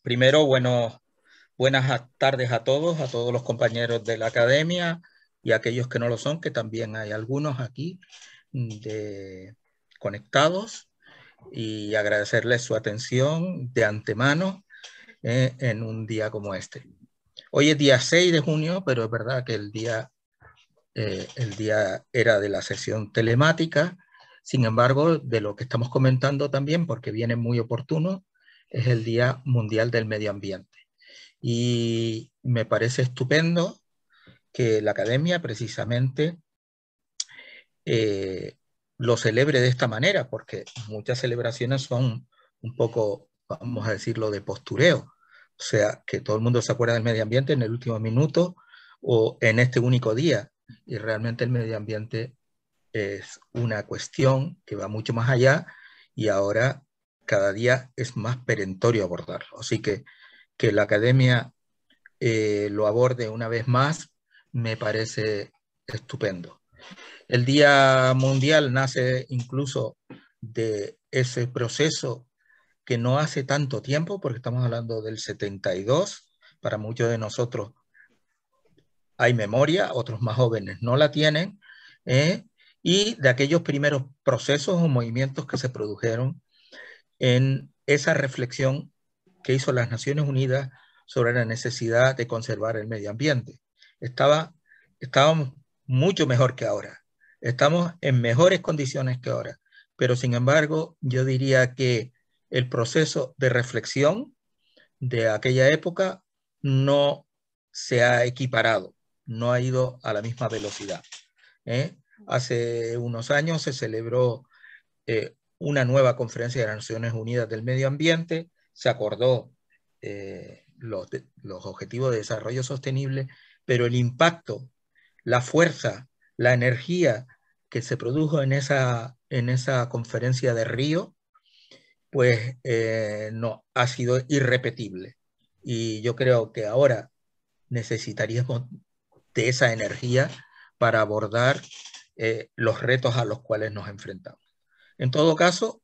Primero, buenas tardes a todos los compañeros de la academia y a aquellos que no lo son, que también hay algunos aquí conectados, y agradecerles su atención de antemano en un día como este. Hoy es día 6 de junio, pero es verdad que el día era de la sesión telemática. Sin embargo, de lo que estamos comentando también, porque viene muy oportuno, es el Día Mundial del Medio Ambiente. Y me parece estupendo que la academia precisamente lo celebre de esta manera, porque muchas celebraciones son un poco, vamos a decirlo, de postureo. O sea, que todo el mundo se acuerda del medio ambiente en el último minuto o en este único día. Y realmente el medio ambiente es una cuestión que va mucho más allá y ahora cada día es más perentorio abordarlo. Así que la academia lo aborde una vez más me parece estupendo. El Día Mundial nace incluso de ese proceso que no hace tanto tiempo, porque estamos hablando del 72, para muchos de nosotros hay memoria, otros más jóvenes no la tienen, ¿eh? Y de aquellos primeros procesos o movimientos que se produjeron en esa reflexión que hizo las Naciones Unidas sobre la necesidad de conservar el medio ambiente. Estábamos mucho mejor que ahora, estamos en mejores condiciones que ahora, pero sin embargo yo diría que el proceso de reflexión de aquella época no se ha equiparado, no ha ido a la misma velocidad. ¿Eh? Hace unos años se celebró una nueva conferencia de las Naciones Unidas del Medio Ambiente, se acordó los objetivos de desarrollo sostenible, pero el impacto, la fuerza, la energía que se produjo en esa conferencia de Río, pues no, ha sido irrepetible. Y yo creo que ahora necesitaríamos de esa energía para abordar los retos a los cuales nos enfrentamos. En todo caso,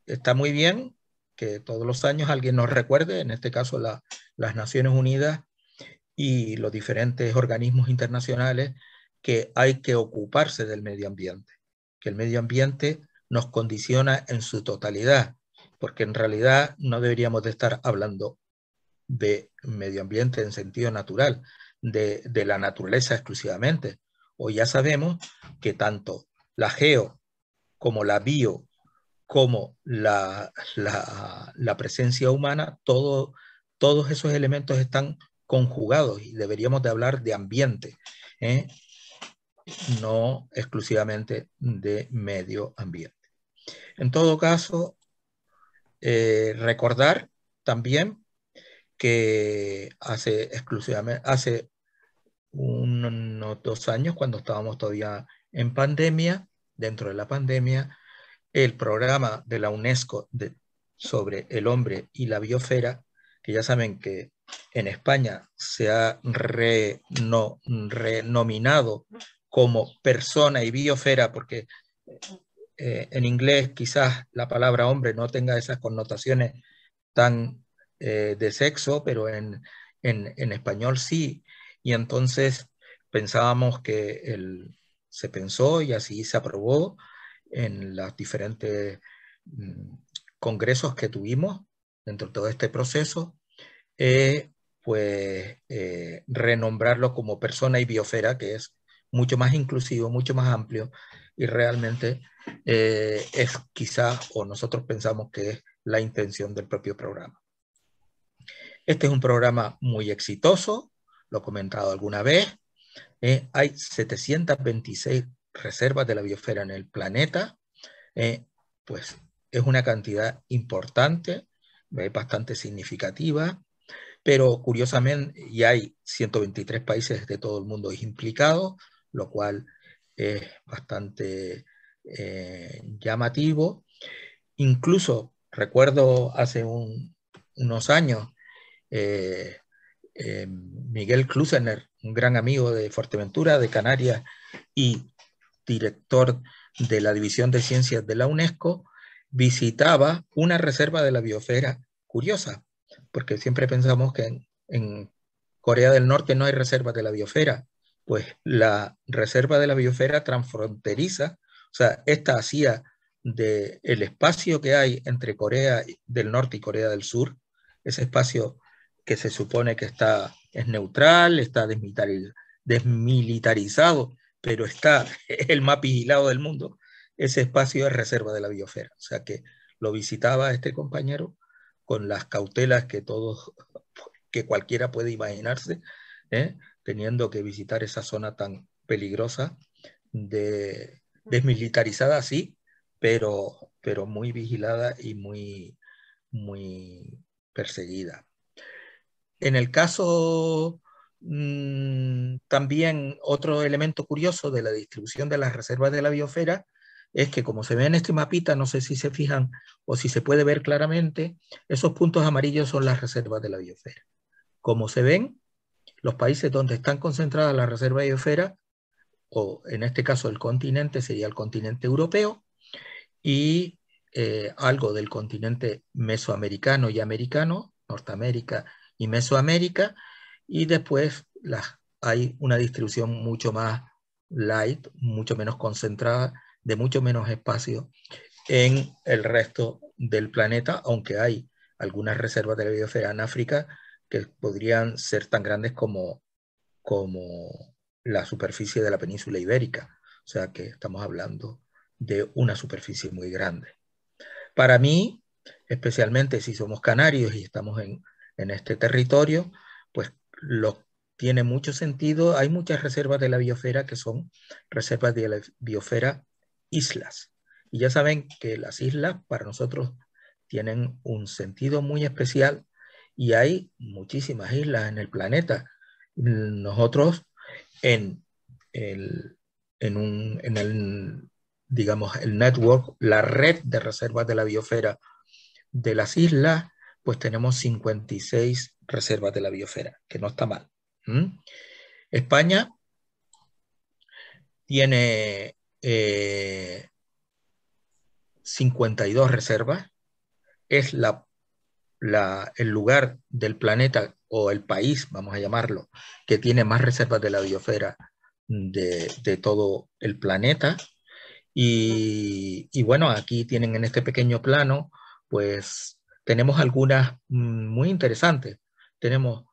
está muy bien que todos los años alguien nos recuerde, en este caso las Naciones Unidas y los diferentes organismos internacionales, que hay que ocuparse del medio ambiente, que el medio ambiente nos condiciona en su totalidad, porque en realidad no deberíamos de estar hablando de medio ambiente en sentido natural, de la naturaleza exclusivamente. Hoy ya sabemos que tanto la geo como la bio, como la presencia humana, todos esos elementos están conjugados y deberíamos de hablar de ambiente, ¿eh? No exclusivamente de medio ambiente. En todo caso, recordar también que hace unos 2 años, cuando estábamos todavía en pandemia, dentro de la pandemia, el programa de la UNESCO sobre el hombre y la biosfera, que ya saben que en España se ha renominado como persona y biosfera, porque en inglés quizás la palabra hombre no tenga esas connotaciones tan de sexo, pero en español sí. Y entonces pensábamos se pensó y así se aprobó en los diferentes congresos que tuvimos dentro de todo este proceso, renombrarlo como persona y biosfera, que es mucho más inclusivo, mucho más amplio, y realmente es quizás, o nosotros pensamos que es la intención del propio programa. Este es un programa muy exitoso, lo he comentado alguna vez. Hay 726 reservas de la biosfera en el planeta. Pues es una cantidad importante, bastante significativa, pero curiosamente ya hay 123 países de todo el mundo implicados, lo cual es bastante llamativo. Incluso recuerdo hace unos años, Miguel Klusener, un gran amigo de Fuerteventura, de Canarias, y director de la División de Ciencias de la UNESCO, visitaba una reserva de la biosfera curiosa. porque siempre pensamos que en Corea del Norte no hay reservas de la biosfera. Pues la reserva de la biosfera transfronteriza, o sea, esta hacía del espacio que hay entre Corea del Norte y Corea del Sur, ese espacio que se supone que es neutral, está desmilitarizado, pero está el más vigilado del mundo, ese espacio es reserva de la biosfera. O sea que lo visitaba este compañero con las cautelas que cualquiera puede imaginarse, ¿eh? Teniendo que visitar esa zona tan peligrosa, desmilitarizada, sí, pero muy vigilada y muy perseguida. En el caso, también otro elemento curioso de la distribución de las reservas de la biosfera es que, como se ve en este mapita, no sé si se fijan o si se puede ver claramente, esos puntos amarillos son las reservas de la biosfera. Como se ven, los países donde están concentradas las reservas de biosfera, o en este caso el continente, sería el continente europeo, y algo del continente mesoamericano y americano, Norteamérica y Mesoamérica, y después hay una distribución mucho más light, mucho menos concentrada, de mucho menos espacio en el resto del planeta, aunque hay algunas reservas de la biosfera en África que podrían ser tan grandes como la superficie de la península ibérica. O sea que estamos hablando de una superficie muy grande. Para mí, especialmente si somos canarios y estamos en este territorio, pues tiene mucho sentido. Hay muchas reservas de la biosfera que son reservas de la biosfera islas. Y ya saben que las islas para nosotros tienen un sentido muy especial y hay muchísimas islas en el planeta. Nosotros en el, en el, digamos, el network, la red de reservas de la biosfera de las islas, pues tenemos 56 reservas de la biosfera, que no está mal. España tiene 52 reservas, es el lugar del planeta o el país, vamos a llamarlo, que tiene más reservas de la biosfera de todo el planeta. Y bueno, aquí tienen en este pequeño plano, pues tenemos algunas muy interesantes. Tenemos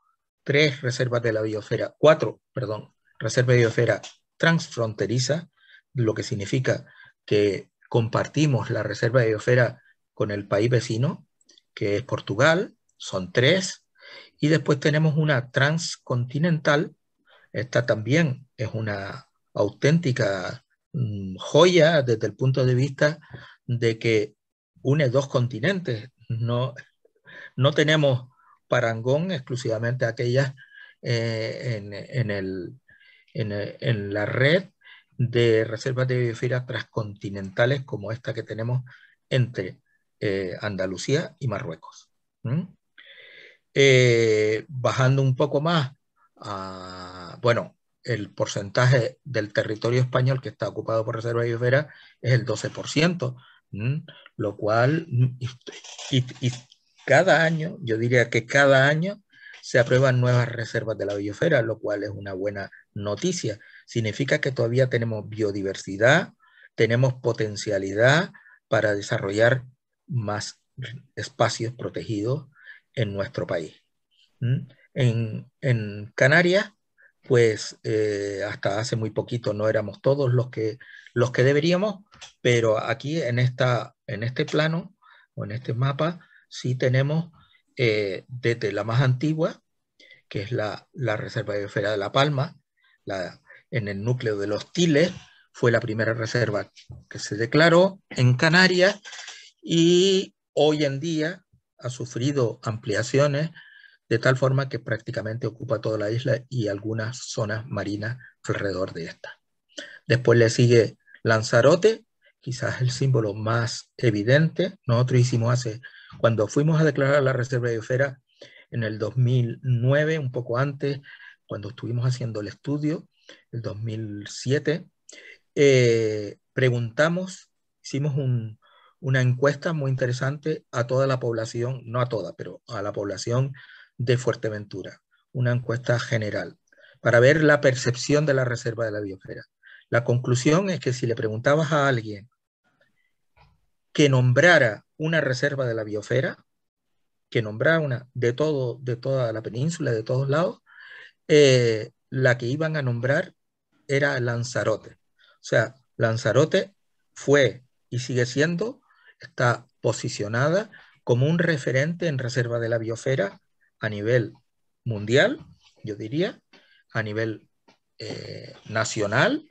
cuatro, perdón, reservas de biosfera transfronteriza, lo que significa que compartimos la reserva de biosfera con el país vecino, que es Portugal, son tres, y después tenemos una transcontinental. Esta también es una auténtica joya desde el punto de vista de que une dos continentes. No tenemos parangón exclusivamente aquellas en la red de reservas de biosfera transcontinentales como esta que tenemos entre Andalucía y Marruecos. ¿Mm? Bajando un poco más, bueno, el porcentaje del territorio español que está ocupado por reserva biosfera es el 12%, lo cual, y cada año, yo diría que cada año se aprueban nuevas reservas de la biosfera, lo cual es una buena noticia. Significa que todavía tenemos biodiversidad, tenemos potencialidad para desarrollar más espacios protegidos en nuestro país. En Canarias, pues hasta hace muy poquito no éramos todos los que deberíamos, pero aquí en este plano o en este mapa sí tenemos desde la más antigua, que es la Reserva Biosfera de La Palma, en el núcleo de los Tiles, fue la primera reserva que se declaró en Canarias y hoy en día ha sufrido ampliaciones de tal forma que prácticamente ocupa toda la isla y algunas zonas marinas alrededor de esta. Después le sigue Lanzarote, quizás el símbolo más evidente. Nosotros cuando fuimos a declarar la reserva de biosfera en el 2009, un poco antes, cuando estuvimos haciendo el estudio, el 2007, preguntamos, hicimos una encuesta muy interesante a toda la población, no a toda, pero a la población de Fuerteventura, una encuesta general, para ver la percepción de la reserva de la biosfera. La conclusión es que si le preguntabas a alguien que nombrara una reserva de la biosfera, que nombrara una de toda la península, de todos lados, la que iban a nombrar era Lanzarote. O sea, Lanzarote fue y sigue siendo, está posicionada como un referente en reserva de la biosfera a nivel mundial, yo diría, a nivel nacional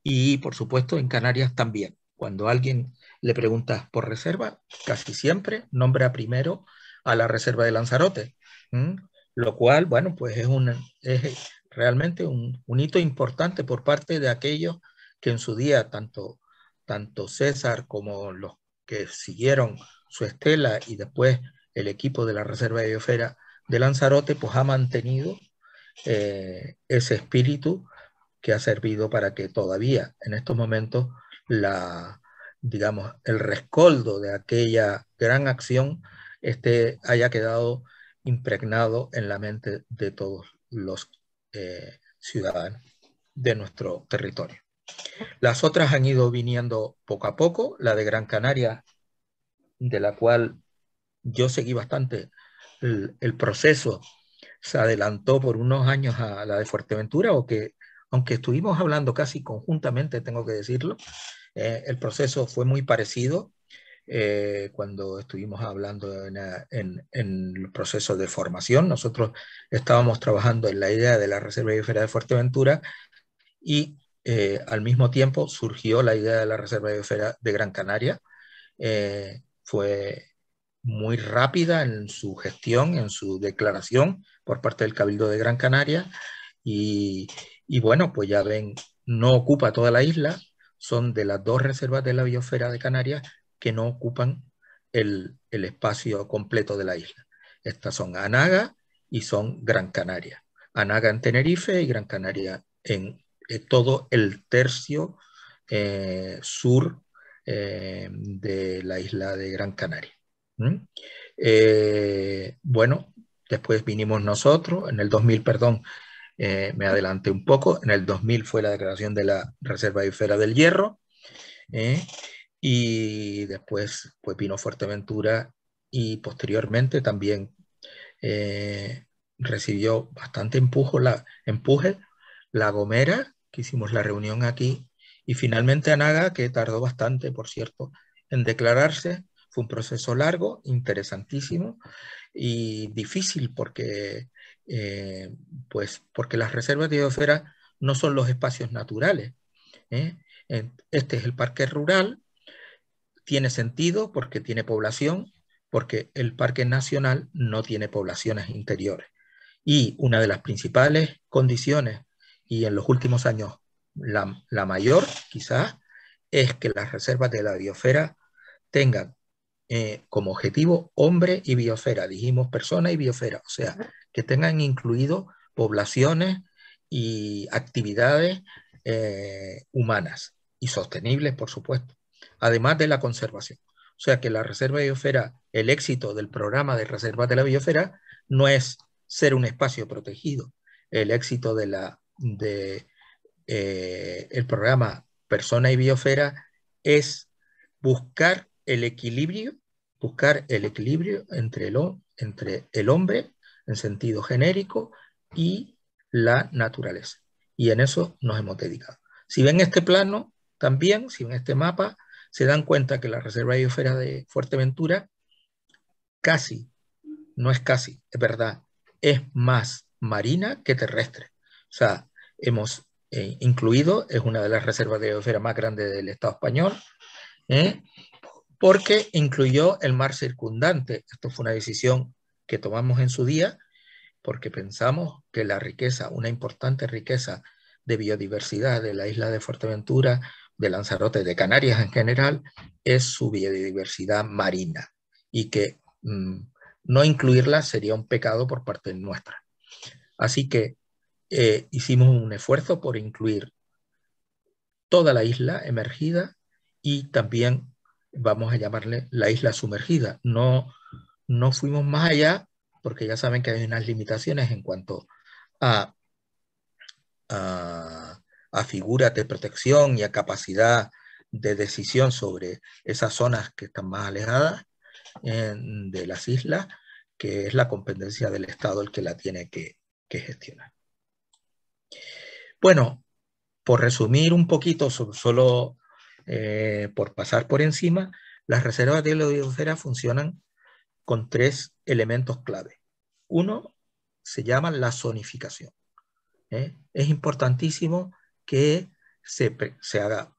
y por supuesto en Canarias también. Cuando a alguien le preguntas por reserva, casi siempre nombra primero a la reserva de Lanzarote, ¿m? Lo cual, bueno, pues es realmente un hito importante por parte de aquellos que en su día, tanto César como los que siguieron su estela y después el equipo de la Reserva de Biosfera de Lanzarote, pues ha mantenido ese espíritu que ha servido para que todavía en estos momentos digamos, el rescoldo de aquella gran acción haya quedado impregnado en la mente de todos los ciudadanos de nuestro territorio. Las otras han ido viniendo poco a poco, la de Gran Canaria, de la cual yo seguí bastante el proceso, se adelantó por unos años a la de Fuerteventura, aunque estuvimos hablando casi conjuntamente, tengo que decirlo, el proceso fue muy parecido cuando estuvimos hablando en el proceso de formación. Nosotros estábamos trabajando en la idea de la Reserva Biosfera de Fuerteventura y al mismo tiempo surgió la idea de la Reserva Biosfera de Gran Canaria. Fue muy rápida en su gestión, en su declaración por parte del Cabildo de Gran Canaria y, y bueno, pues ya ven, no ocupa toda la isla, son de las dos reservas de la biosfera de Canarias que no ocupan el espacio completo de la isla. Estas son Anaga y son Gran Canaria. Anaga en Tenerife y Gran Canaria en todo el tercio sur de la isla de Gran Canaria. Bueno, después vinimos nosotros, en el 2000, perdón, me adelanté un poco, en el 2000 fue la declaración de la Reserva Biosfera del Hierro, y después pues vino Fuerteventura y posteriormente también recibió bastante empuje La Gomera, que hicimos la reunión aquí, y finalmente Anaga, que tardó bastante, por cierto, en declararse. Fue un proceso largo, interesantísimo y difícil eh, porque las reservas de biosfera no son los espacios naturales. ¿eh? Este es el parque rural, tiene sentido porque tiene población, porque el parque nacional no tiene poblaciones interiores. Y una de las principales condiciones, y en los últimos años la mayor quizás, es que las reservas de la biosfera tengan como objetivo hombre y biosfera, dijimos persona y biosfera, o sea, que tengan incluido poblaciones y actividades humanas y sostenibles, por supuesto, además de la conservación. O sea que la Reserva de Biosfera, el éxito del programa de reservas de la biosfera no es ser un espacio protegido. El éxito el programa Persona y Biosfera es buscar el equilibrio entre el hombre en sentido genérico y la naturaleza. Y en eso nos hemos dedicado. Si ven este plano, también, si ven este mapa, se dan cuenta que la Reserva de Biosfera de Fuerteventura casi, no es casi, es verdad, es más marina que terrestre. O sea, hemos incluido, es una de las reservas de biosfera más grandes del Estado español, ¿eh? Porque incluyó el mar circundante. Esto fue una decisión que tomamos en su día porque pensamos que la riqueza, una importante riqueza de biodiversidad de la isla de Fuerteventura, de Lanzarote, de Canarias en general, es su biodiversidad marina y que no incluirla sería un pecado por parte nuestra. Así que hicimos un esfuerzo por incluir toda la isla emergida y también vamos a llamarle la isla sumergida. No, no fuimos más allá porque ya saben que hay unas limitaciones en cuanto a, a figuras de protección y a capacidad de decisión sobre esas zonas que están más alejadas de las islas, que es la competencia del Estado el que la tiene que gestionar. Bueno, por resumir un poquito, solo por pasar por encima, las reservas de la biosfera funcionan con 3 elementos clave. Uno se llama la zonificación. Es importantísimo que se haga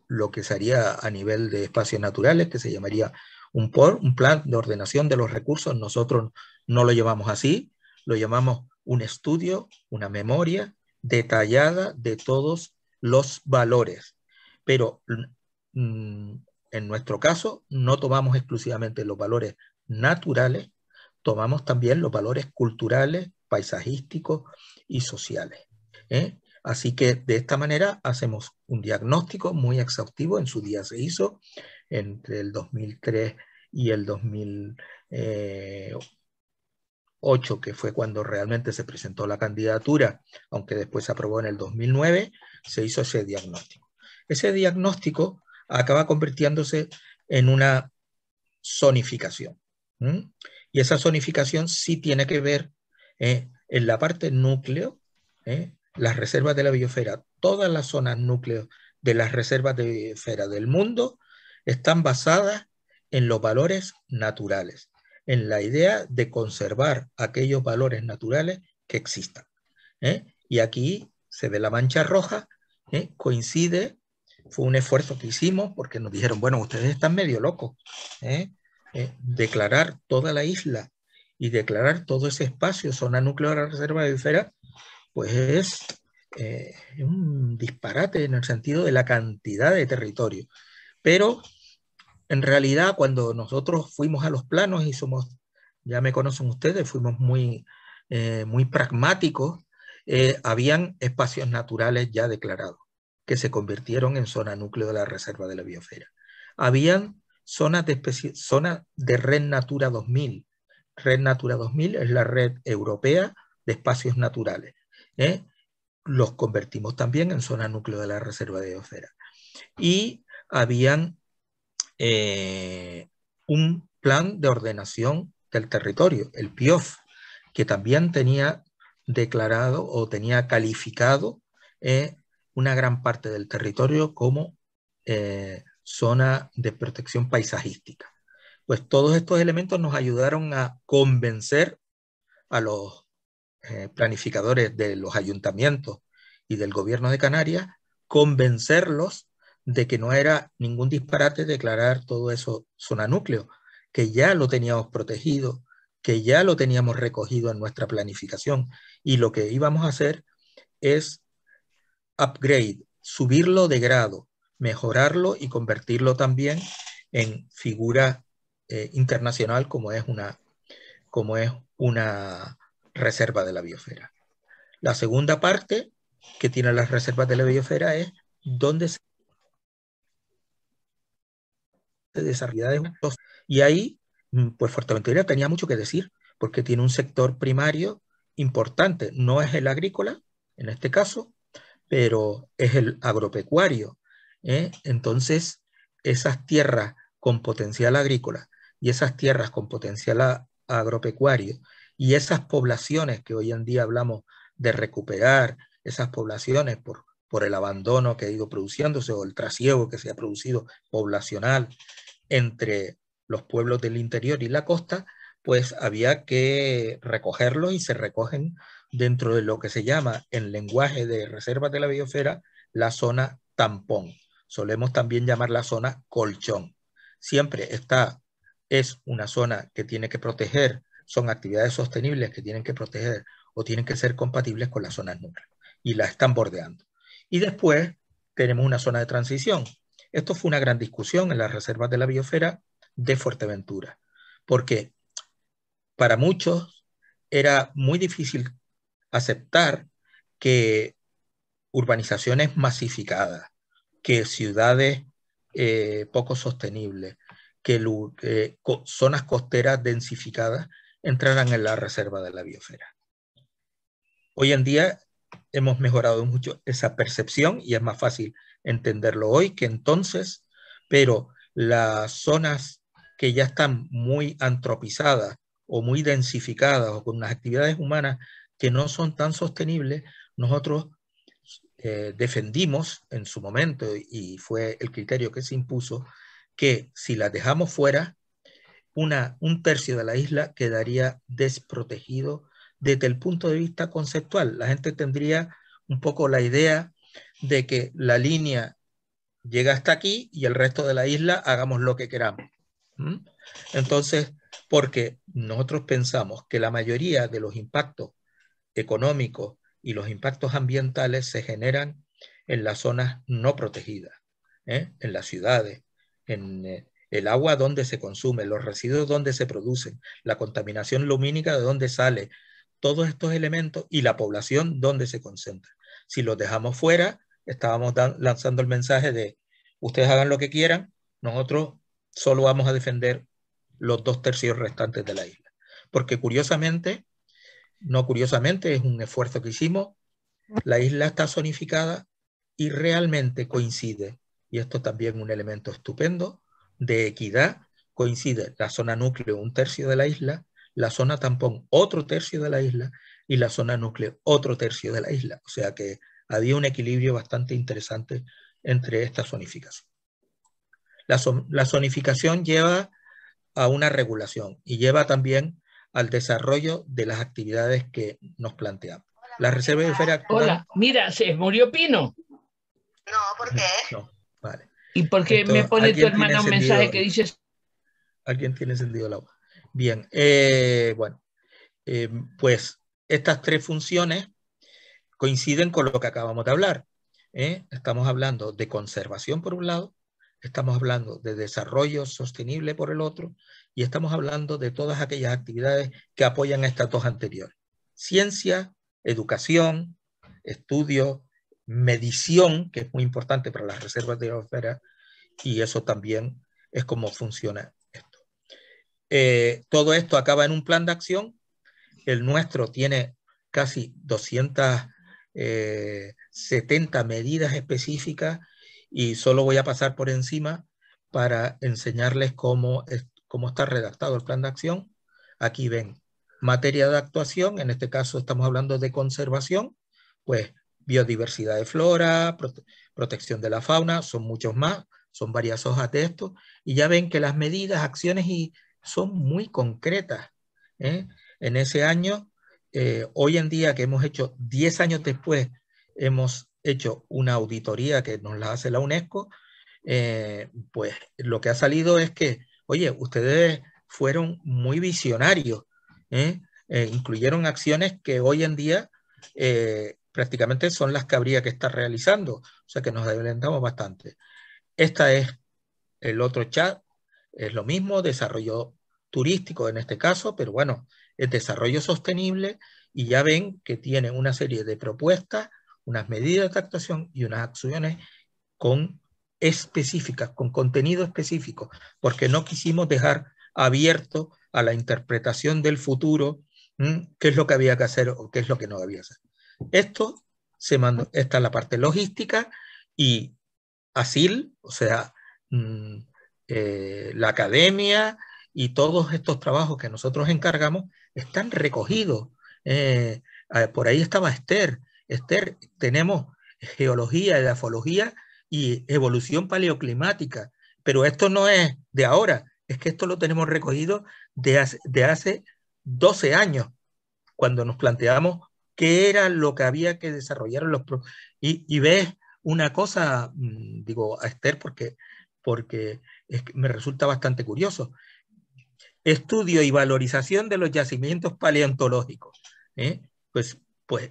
lo que se haría a nivel de espacios naturales, que se llamaría un plan de ordenación de los recursos. Nosotros no lo llamamos así, lo llamamos un estudio, una memoria detallada de todos los valores. Pero en nuestro caso no tomamos exclusivamente los valores naturales, tomamos también los valores culturales, paisajísticos y sociales. Así que de esta manera hacemos un diagnóstico muy exhaustivo. En su día se hizo entre el 2003 y el 2008, que fue cuando realmente se presentó la candidatura, aunque después se aprobó en el 2009, se hizo ese diagnóstico. Ese diagnóstico acaba convirtiéndose en una zonificación. Y esa zonificación sí tiene que ver en la parte núcleo, las reservas de la biosfera, todas las zonas núcleo de las reservas de biosfera del mundo están basadas en los valores naturales, en la idea de conservar aquellos valores naturales que existan. Y aquí se ve la mancha roja, coincide, fue un esfuerzo que hicimos porque nos dijeron, bueno, ustedes están medio locos, declarar toda la isla y declarar todo ese espacio zona núcleo de la reserva de biosfera, pues es un disparate en el sentido de la cantidad de territorio. Pero en realidad cuando nosotros fuimos a los planos y somos, ya me conocen ustedes, fuimos muy pragmáticos, habían espacios naturales ya declarados que se convirtieron en zona núcleo de la reserva de la biosfera. Habían zonas de Red Natura 2000. Red Natura 2000 es la red europea de espacios naturales. Los convertimos también en zona núcleo de la reserva de biosfera. Y habían un plan de ordenación del territorio, el PIOF, que también tenía declarado o tenía calificado una gran parte del territorio como zona de protección paisajística. Pues todos estos elementos nos ayudaron a convencer a los planificadores de los ayuntamientos y del gobierno de Canarias, convencerlos de que no era ningún disparate declarar todo eso zona núcleo, que ya lo teníamos protegido, que ya lo teníamos recogido en nuestra planificación y lo que íbamos a hacer es upgrade, subirlo de grado, mejorarlo y convertirlo también en figura internacional como es una reserva de la biosfera. La segunda parte que tiene las reservas de la biosfera es dónde se desarrollan. Y ahí, pues Fuerteventura tenía mucho que decir, porque tiene un sector primario importante. No es el agrícola, en este caso, pero es el agropecuario. Entonces, esas tierras con potencial agrícola y esas tierras con potencial agropecuario y esas poblaciones que hoy en día hablamos de recuperar, esas poblaciones por el abandono que ha ido produciéndose o el trasiego que se ha producido poblacional entre los pueblos del interior y la costa, pues había que recogerlos y se recogen dentro de lo que se llama en lenguaje de reservas de la biosfera la zona tampón. Solemos también llamar la zona colchón. Siempre es una zona que tiene que proteger, son actividades sostenibles que tienen que proteger o tienen que ser compatibles con las zonas núcleo y la están bordeando. Y después tenemos una zona de transición. Esto fue una gran discusión en las reservas de la biosfera de Fuerteventura, porque para muchos era muy difícil aceptar que urbanizaciones masificadas, que ciudades poco sostenible que zonas costeras densificadas entraran en la reserva de la biosfera. Hoy en día hemos mejorado mucho esa percepción y es más fácil entenderlo hoy que entonces, pero las zonas que ya están muy antropizadas o muy densificadas o con unas actividades humanas que no son tan sostenibles, nosotros defendimos en su momento, y fue el criterio que se impuso, que si las dejamos fuera, un tercio de la isla quedaría desprotegido desde el punto de vista conceptual. La gente tendría un poco la idea de que la línea llega hasta aquí y el resto de la isla hagamos lo que queramos. Entonces, porque nosotros pensamos que la mayoría de los impactos económicos y los impactos ambientales se generan en las zonas no protegidas, en las ciudades, en el agua donde se consume, los residuos donde se producen, la contaminación lumínica de donde sale, todos estos elementos y la población donde se concentra. Si los dejamos fuera, estábamos lanzando el mensaje de ustedes hagan lo que quieran, nosotros solo vamos a defender los 2/3 restantes de la isla. Porque curiosamente, no curiosamente, es un esfuerzo que hicimos, la isla está zonificada y realmente coincide, y esto también es un elemento estupendo, de equidad, coincide la zona núcleo 1/3 de la isla, la zona tampón otro tercio de la isla y la zona núcleo otro tercio de la isla. O sea que había un equilibrio bastante interesante entre esta zonificación. La zonificación lleva a una regulación y lleva también al desarrollo de las actividades que nos planteamos. La reserva biosférica actual... Hola, mira, se murió Pino. No, ¿por qué? No, vale. ¿Y por qué me pone tu hermana un mensaje que dice... ¿Alguien tiene encendido el agua? Bien, bueno, pues estas tres funciones coinciden con lo que acabamos de hablar. Estamos hablando de conservación por un lado, estamos hablando de desarrollo sostenible por el otro, y estamos hablando de todas aquellas actividades que apoyan a estas dos anteriores. Ciencia, educación, estudio, medición, que es muy importante para las reservas de biosfera, y eso también es cómo funciona esto. Todo esto acaba en un plan de acción. El nuestro tiene casi 270 medidas específicas y solo voy a pasar por encima para enseñarles cómo está redactado el plan de acción. Aquí ven materia de actuación, en este caso estamos hablando de conservación, pues biodiversidad de flora, protección de la fauna, son muchos más, son varias hojas de esto, y ya ven que las medidas, acciones son muy concretas. En ese año, hoy en día que hemos hecho 10 años después, hemos hecho una auditoría que nos la hace la UNESCO, pues lo que ha salido es que, oye, ustedes fueron muy visionarios, incluyeron acciones que hoy en día prácticamente son las que habría que estar realizando, o sea que nos adelantamos bastante. Esta es el otro chat, es lo mismo, desarrollo turístico en este caso, pero bueno, es desarrollo sostenible, y ya ven que tiene una serie de propuestas, unas medidas de actuación y unas acciones específicas, con contenido específico, porque no quisimos dejar abierto a la interpretación del futuro qué es lo que había que hacer o qué es lo que no había que hacer. Esto se mandó, esta es la parte logística, y ASIL, o sea, la academia y todos estos trabajos que nosotros encargamos están recogidos. Por ahí estaba Esther. Esther, tenemos geología, edafología y evolución paleoclimática, pero esto no es de ahora, es que esto lo tenemos recogido de hace 12 años, cuando nos planteamos qué era lo que había que desarrollar y ves una cosa, digo a Esther porque me resulta bastante curioso. Estudio y valorización de los yacimientos paleontológicos. Pues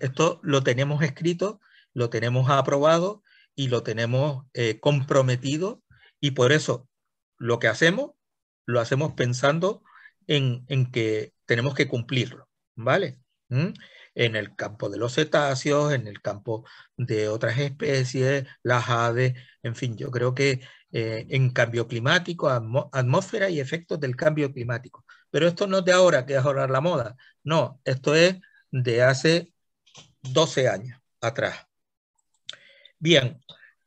esto lo tenemos escrito, lo tenemos aprobado y lo tenemos comprometido, y por eso lo que hacemos, lo hacemos pensando en que tenemos que cumplirlo, ¿vale? En el campo de los cetáceos, en el campo de otras especies, las aves, en fin, yo creo que en cambio climático, atmósfera y efectos del cambio climático. Pero esto no es de ahora, que es ahora la moda. No, esto es de hace 12 años atrás. Bien,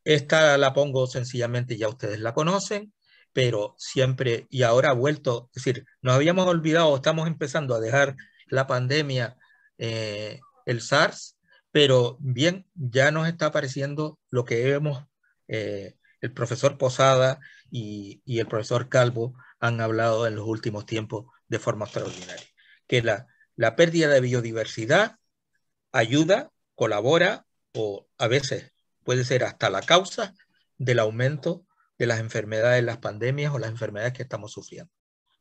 esta la pongo sencillamente, ya ustedes la conocen, pero siempre, y ahora ha vuelto, es decir, nos habíamos olvidado, estamos empezando a dejar la pandemia, el SARS, pero bien, ya nos está apareciendo lo que vemos, el profesor Posada y el profesor Calvo han hablado en los últimos tiempos de forma extraordinaria, que la pérdida de biodiversidad ayuda, colabora o a veces puede ser hasta la causa del aumento de las enfermedades, las pandemias o las enfermedades que estamos sufriendo.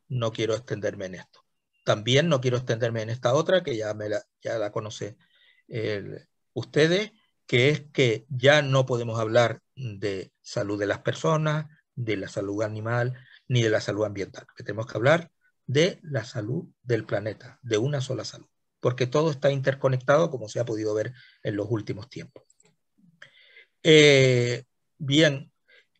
No quiero extenderme en esto. También no quiero extenderme en esta otra que ya la conocen ustedes, que es que ya no podemos hablar de salud de las personas, de la salud animal, ni de la salud ambiental. Que tenemos que hablar de la salud del planeta, de una sola salud, porque todo está interconectado, como se ha podido ver en los últimos tiempos. Bien,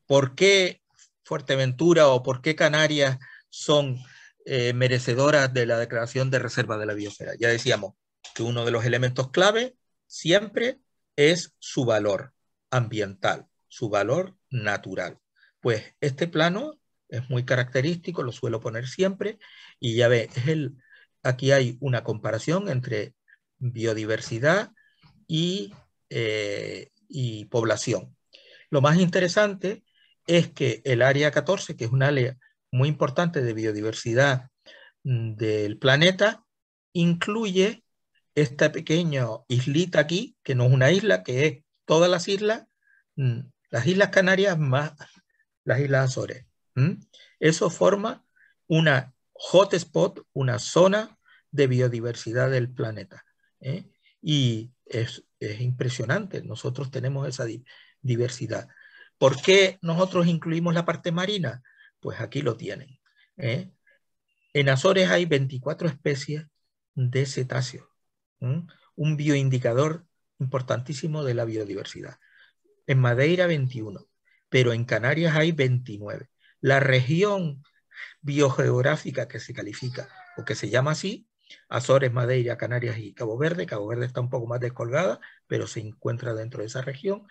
¿por qué Fuerteventura o por qué Canarias son merecedoras de la declaración de reserva de la biosfera? Ya decíamos que uno de los elementos clave siempre es su valor ambiental, su valor natural. Pues este plano es muy característico, lo suelo poner siempre, y ya ve, aquí hay una comparación entre biodiversidad y población. Lo más interesante es que el área 14, que es un área muy importante de biodiversidad del planeta, incluye esta pequeña islita aquí, que no es una isla, que es todas las Islas Canarias más las Islas Azores. Eso forma una hotspot, una zona de biodiversidad del planeta. Y es impresionante, nosotros tenemos esa diversidad. ¿Por qué nosotros incluimos la parte marina? Pues aquí lo tienen. En Azores hay 24 especies de cetáceos, un bioindicador importantísimo de la biodiversidad. En Madeira 21, pero en Canarias hay 29. La región biogeográfica que se califica o que se llama así, Azores, Madeira, Canarias y Cabo Verde. Cabo Verde está un poco más descolgada, pero se encuentra dentro de esa región.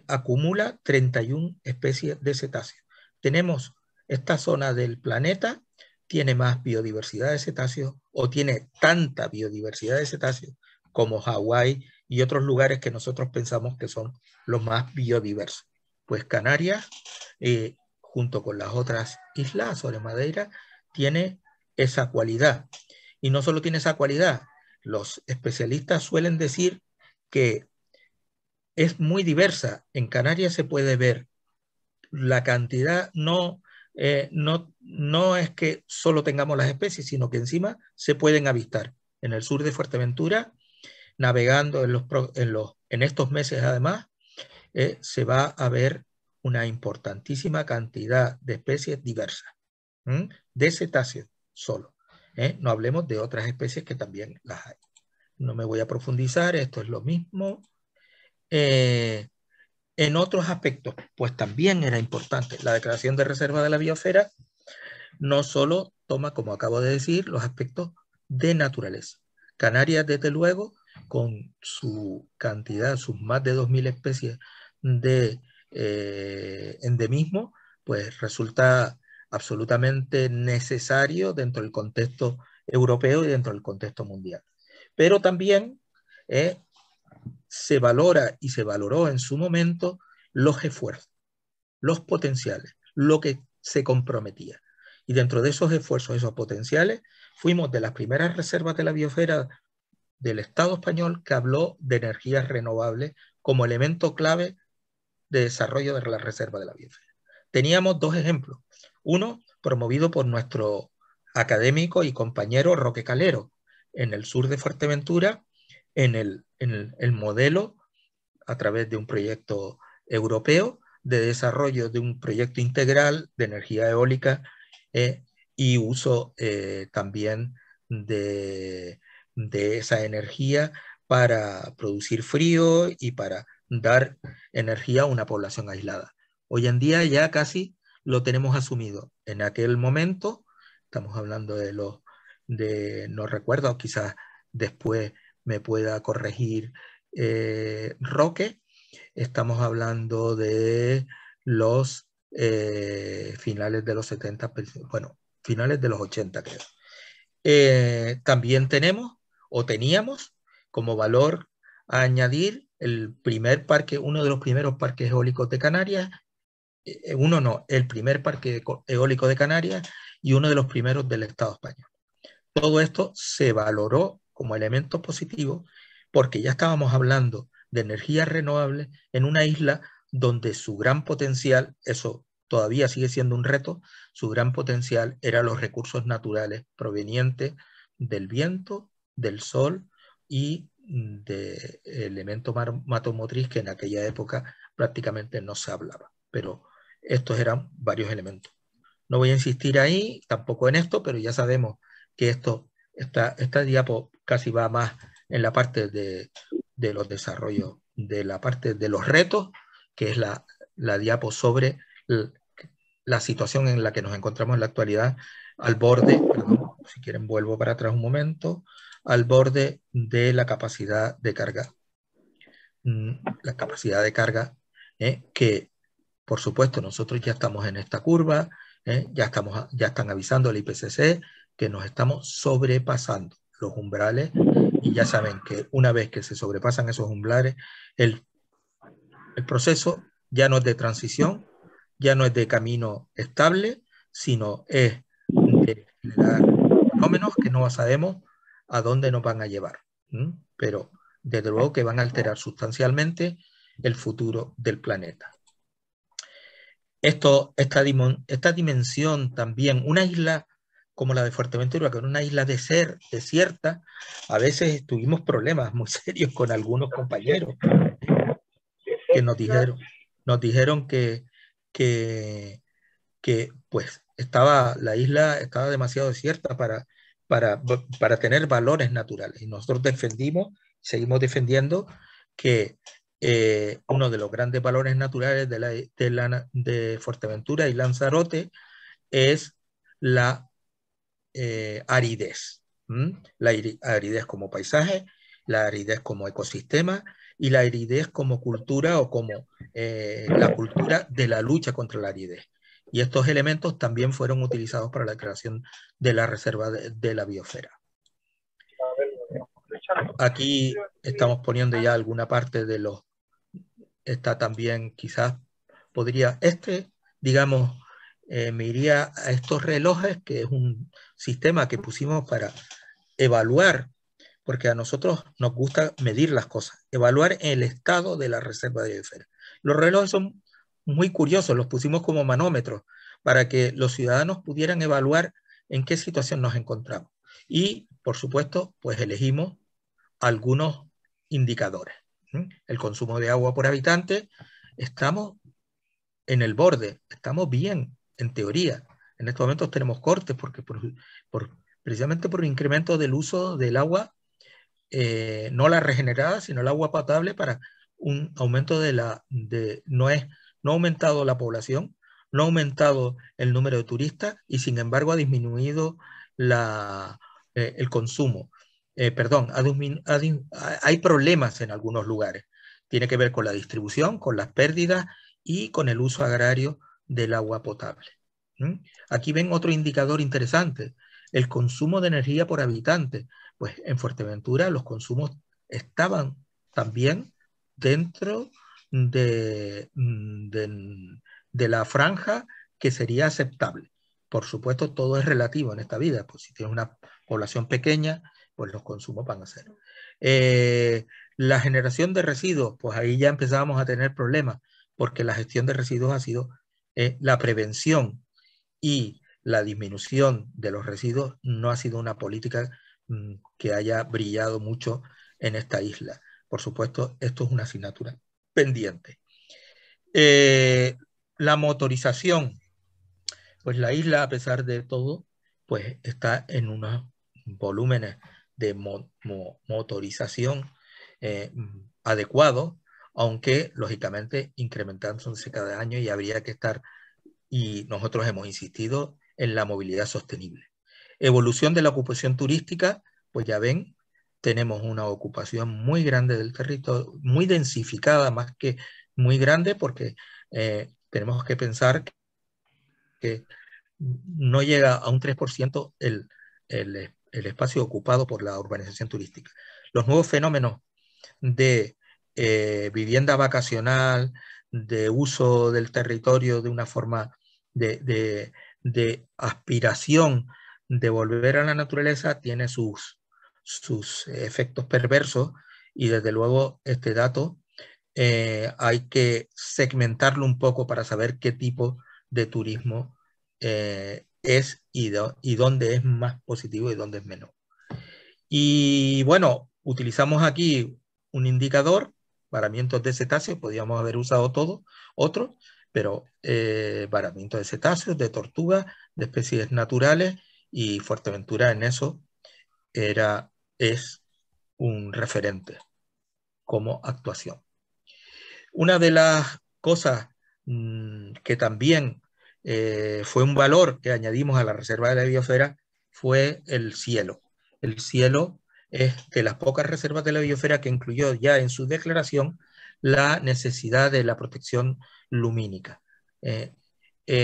Acumula 31 especies de cetáceos. Tenemos esta zona del planeta, tiene más biodiversidad de cetáceos o tiene tanta biodiversidad de cetáceos como Hawái y otros lugares que nosotros pensamos que son los más biodiversos. Pues Canarias, junto con las otras islas, sobre Madeira, tiene esa cualidad. Y no solo tiene esa cualidad, los especialistas suelen decir que es muy diversa. En Canarias se puede ver la cantidad, no es que solo tengamos las especies, sino que encima se pueden avistar. En el sur de Fuerteventura, navegando en estos meses además, se va a ver una importantísima cantidad de especies diversas, de cetáceos solo. No hablemos de otras especies que también las hay. No me voy a profundizar, esto es lo mismo. En otros aspectos, pues también era importante. La declaración de reserva de la biosfera no solo toma, como acabo de decir, los aspectos de naturaleza. Canarias, desde luego, con su cantidad, sus más de 2.000 especies de endemismo, pues resulta absolutamente necesario dentro del contexto europeo y dentro del contexto mundial. Pero también se valora y se valoró en su momento los esfuerzos, los potenciales, lo que se comprometía. Y dentro de esos esfuerzos, esos potenciales, fuimos de las primeras reservas de la biosfera del Estado español que habló de energías renovables como elemento clave de desarrollo de la reserva de la biosfera. Teníamos dos ejemplos. Uno, promovido por nuestro académico y compañero Roque Calero, en el sur de Fuerteventura, en el modelo a través de un proyecto europeo de desarrollo de un proyecto integral de energía eólica y uso también de esa energía para producir frío y para dar energía a una población aislada. Hoy en día ya casi lo tenemos asumido. En aquel momento, estamos hablando no recuerdo, quizás después me pueda corregir Roque, estamos hablando de los finales de los 70, bueno, finales de los 80 creo. También tenemos o teníamos como valor a añadir el primer parque, uno de los primeros parques eólicos de Canarias, el primer parque eólico de Canarias y uno de los primeros del Estado español. Todo esto se valoró como elemento positivo porque ya estábamos hablando de energías renovables en una isla donde su gran potencial, eso todavía sigue siendo un reto, su gran potencial eran los recursos naturales provenientes del viento, del sol y de elemento matomotriz que en aquella época prácticamente no se hablaba, pero estos eran varios elementos. No voy a insistir ahí, tampoco en esto, pero ya sabemos que esta diapo casi va más en la parte de los desarrollos, de la parte de los retos, que es la diapo sobre la situación en la que nos encontramos en la actualidad, al borde, perdón, si quieren vuelvo para atrás un momento, al borde de la capacidad de carga. La capacidad de carga que, por supuesto, nosotros ya estamos en esta curva, ya están avisando el IPCC que nos estamos sobrepasando los umbrales y ya saben que una vez que se sobrepasan esos umbrales, el proceso ya no es de transición, ya no es de camino estable, sino es de generar fenómenos que no sabemos a dónde nos van a llevar, pero desde luego que van a alterar sustancialmente el futuro del planeta. Esta dimensión también, una isla como la de Fuerteventura, que era una isla desierta, a veces tuvimos problemas muy serios con algunos compañeros que nos dijeron que pues la isla estaba demasiado desierta para tener valores naturales. Y nosotros seguimos defendiendo que uno de los grandes valores naturales de Fuerteventura y Lanzarote es la aridez. La aridez como paisaje, la aridez como ecosistema y la aridez como cultura o como la cultura de la lucha contra la aridez. Y estos elementos también fueron utilizados para la creación de la reserva de la biosfera. Aquí estamos poniendo ya alguna parte de los... Está también quizás podría... digamos, me iría a estos relojes, que es un sistema que pusimos para evaluar, porque a nosotros nos gusta medir las cosas, evaluar el estado de la reserva de biosfera. Los relojes son muy curiosos, los pusimos como manómetros para que los ciudadanos pudieran evaluar en qué situación nos encontramos. Y, por supuesto, pues elegimos algunos indicadores. El consumo de agua por habitante, estamos en el borde, estamos bien, en teoría. En estos momentos tenemos cortes porque precisamente por el incremento del uso del agua, no la regenerada, sino el agua potable para un aumento no ha aumentado la población, no ha aumentado el número de turistas y sin embargo ha disminuido el consumo. Hay problemas en algunos lugares. Tiene que ver con la distribución, con las pérdidas y con el uso agrario del agua potable. Aquí ven otro indicador interesante, el consumo de energía por habitante. Pues en Fuerteventura los consumos estaban también dentro de la franja que sería aceptable. Por supuesto, todo es relativo en esta vida, pues si tienes una población pequeña, pues los consumos van a ser. La generación de residuos, pues ahí ya empezábamos a tener problemas, porque la gestión de residuos ha sido la prevención y la disminución de los residuos no ha sido una política que haya brillado mucho en esta isla. Por supuesto, esto es una asignatura pendiente. La motorización, pues la isla, a pesar de todo, pues está en unos volúmenes de motorización adecuados. aunque lógicamente incrementándose cada año y habría que estar, y nosotros hemos insistido en la movilidad sostenible. Evolución de la ocupación turística, pues ya ven, tenemos una ocupación muy grande del territorio, muy densificada, más que muy grande, porque tenemos que pensar que no llega a un 3% el espacio ocupado por la urbanización turística. Los nuevos fenómenos de vivienda vacacional, de uso del territorio de una forma de aspiración de volver a la naturaleza, tiene sus efectos perversos, y desde luego este dato hay que segmentarlo un poco para saber qué tipo de turismo es y dónde es más positivo y dónde es menos. Y bueno, utilizamos aquí un indicador, varamientos de cetáceos, podríamos haber usado todo, otro, pero varamientos de cetáceos, de tortugas, de especies naturales, y Fuerteventura en eso es un referente como actuación. Una de las cosas que también fue un valor que añadimos a la Reserva de la Biosfera fue el cielo. El cielo es de las pocas reservas de la biosfera que incluyó ya en su declaración la necesidad de la protección lumínica.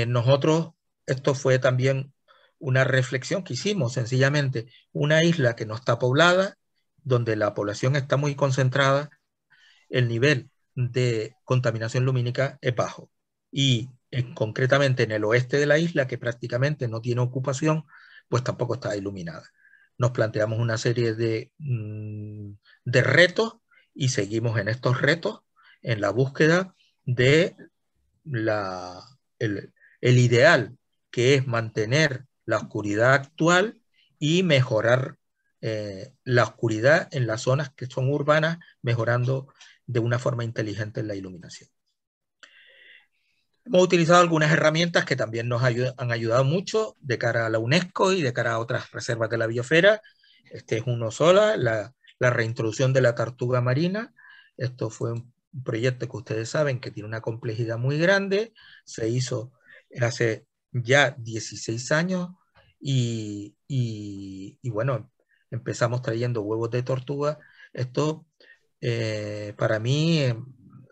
Nosotros, esto fue también una reflexión que hicimos, sencillamente, una isla que no está poblada, donde la población está muy concentrada, el nivel de contaminación lumínica es bajo. Y concretamente en el oeste de la isla, que prácticamente no tiene ocupación, pues tampoco está iluminada. Nos planteamos una serie de retos y seguimos en estos retos en la búsqueda de el ideal, que es mantener la oscuridad actual y mejorar la oscuridad en las zonas que son urbanas, mejorando de una forma inteligente la iluminación. Hemos utilizado algunas herramientas que también nos han ayudado mucho de cara a la UNESCO y de cara a otras reservas de la biosfera. Este es uno solo, la reintroducción de la tortuga marina. Esto fue un proyecto que ustedes saben que tiene una complejidad muy grande. Se hizo hace ya 16 años y bueno, empezamos trayendo huevos de tortuga. Esto para mí,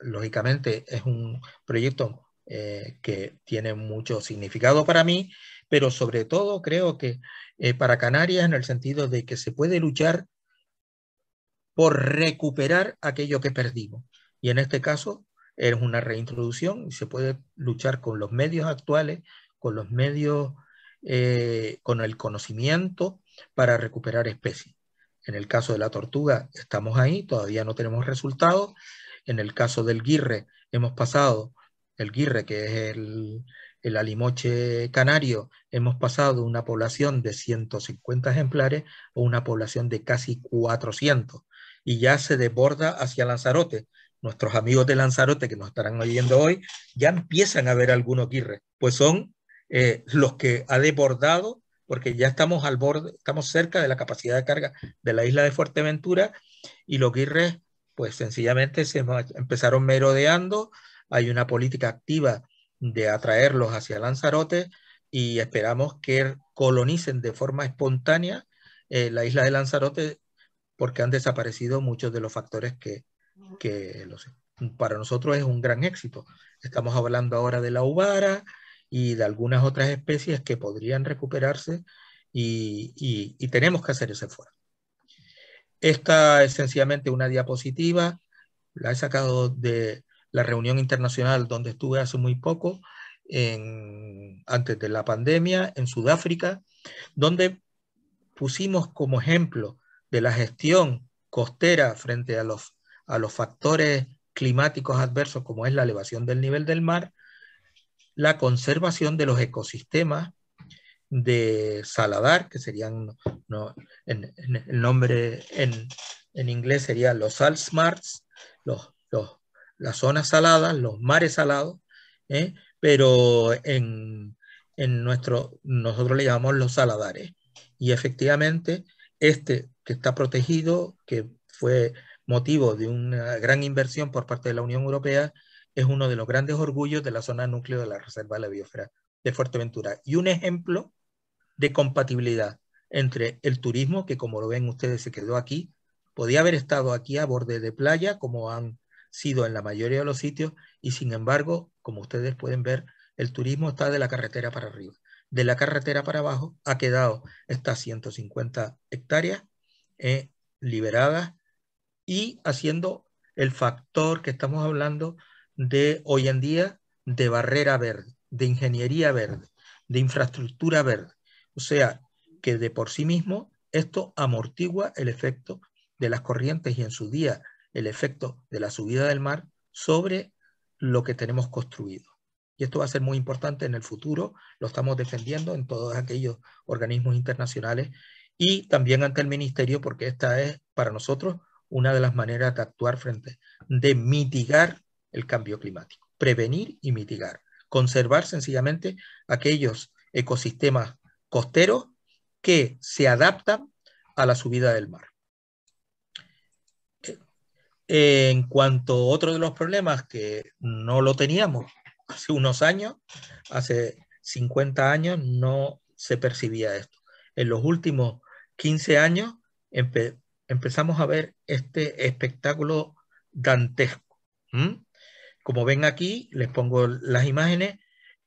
lógicamente, es un proyecto que tiene mucho significado para mí, pero sobre todo creo que para Canarias, en el sentido de que se puede luchar por recuperar aquello que perdimos. Y en este caso es una reintroducción y se puede luchar con los medios actuales, con los medios, con el conocimiento para recuperar especies. En el caso de la tortuga estamos ahí, todavía no tenemos resultados. En el caso del guirre hemos pasado, el guirre que es el alimoche canario, hemos pasado de una población de 150 ejemplares a una población de casi 400 y ya se desborda hacia Lanzarote. Nuestros amigos de Lanzarote que nos estarán oyendo hoy ya empiezan a ver algunos guirres, pues son los que ha desbordado, porque ya estamos al borde, estamos cerca de la capacidad de carga de la isla de Fuerteventura, y los guirres pues sencillamente se empezaron merodeando. Hay una política activa de atraerlos hacia Lanzarote y esperamos que colonicen de forma espontánea la isla de Lanzarote, porque han desaparecido muchos de los factores que para nosotros es un gran éxito. Estamos hablando ahora de la uvara y de algunas otras especies que podrían recuperarse y tenemos que hacer ese esfuerzo. Esta es sencillamente una diapositiva, la he sacado de la reunión internacional donde estuve hace muy poco, antes de la pandemia, en Sudáfrica, donde pusimos como ejemplo de la gestión costera frente a los factores climáticos adversos, como es la elevación del nivel del mar, la conservación de los ecosistemas de saladar, que serían, el nombre en inglés serían los salt marsh, las zonas saladas, los mares salados, pero nosotros le llamamos los saladares. Y efectivamente, este que está protegido, que fue motivo de una gran inversión por parte de la Unión Europea, es uno de los grandes orgullos de la zona núcleo de la Reserva de la Biosfera de Fuerteventura. Y un ejemplo de compatibilidad entre el turismo, que como lo ven ustedes se quedó aquí, podía haber estado aquí a borde de playa, como han sido en la mayoría de los sitios, y sin embargo, como ustedes pueden ver, el turismo está de la carretera para arriba. De la carretera para abajo ha quedado estas 150 hectáreas liberadas y haciendo el factor que estamos hablando de hoy en día de barrera verde, de ingeniería verde, de infraestructura verde. O sea, que de por sí mismo esto amortigua el efecto de las corrientes y en su día el efecto de la subida del mar sobre lo que tenemos construido. Y esto va a ser muy importante en el futuro, lo estamos defendiendo en todos aquellos organismos internacionales y también ante el Ministerio, porque esta es para nosotros una de las maneras de actuar frente, de mitigar el cambio climático, prevenir y mitigar, conservar sencillamente aquellos ecosistemas costeros que se adaptan a la subida del mar. En cuanto a otro de los problemas que no lo teníamos hace unos años, hace 50 años no se percibía esto. En los últimos 15 años empezamos a ver este espectáculo dantesco. Como ven aquí, les pongo las imágenes,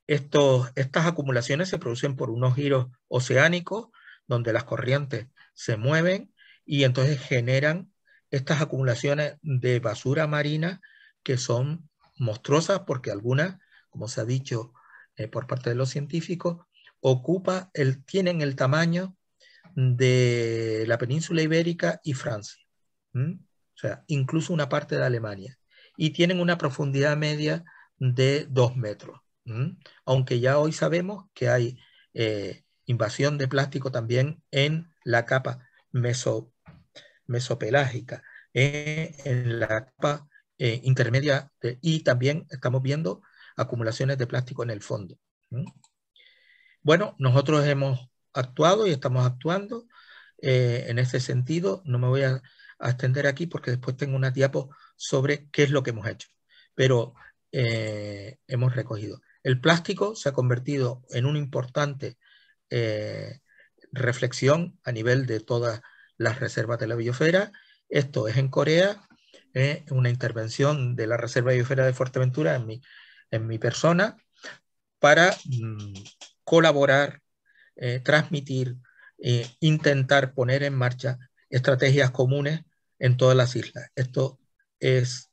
estas acumulaciones se producen por unos giros oceánicos donde las corrientes se mueven y entonces generan estas acumulaciones de basura marina que son monstruosas porque algunas, como se ha dicho por parte de los científicos, tienen el tamaño de la península ibérica y Francia. O sea, incluso una parte de Alemania. Y tienen una profundidad media de 2 metros. Aunque ya hoy sabemos que hay invasión de plástico también en la capa mesopelágica, en la capa intermedia y también estamos viendo acumulaciones de plástico en el fondo. Bueno, nosotros hemos actuado y estamos actuando en ese sentido. No me voy a extender aquí porque después tengo una diapo sobre qué es lo que hemos hecho, pero hemos recogido. El plástico se ha convertido en una importante reflexión a nivel de todas las reservas de la biosfera. Esto es en Corea, una intervención de la Reserva de Biosfera de Fuerteventura en mi persona para colaborar, transmitir, intentar poner en marcha estrategias comunes en todas las islas. Esto es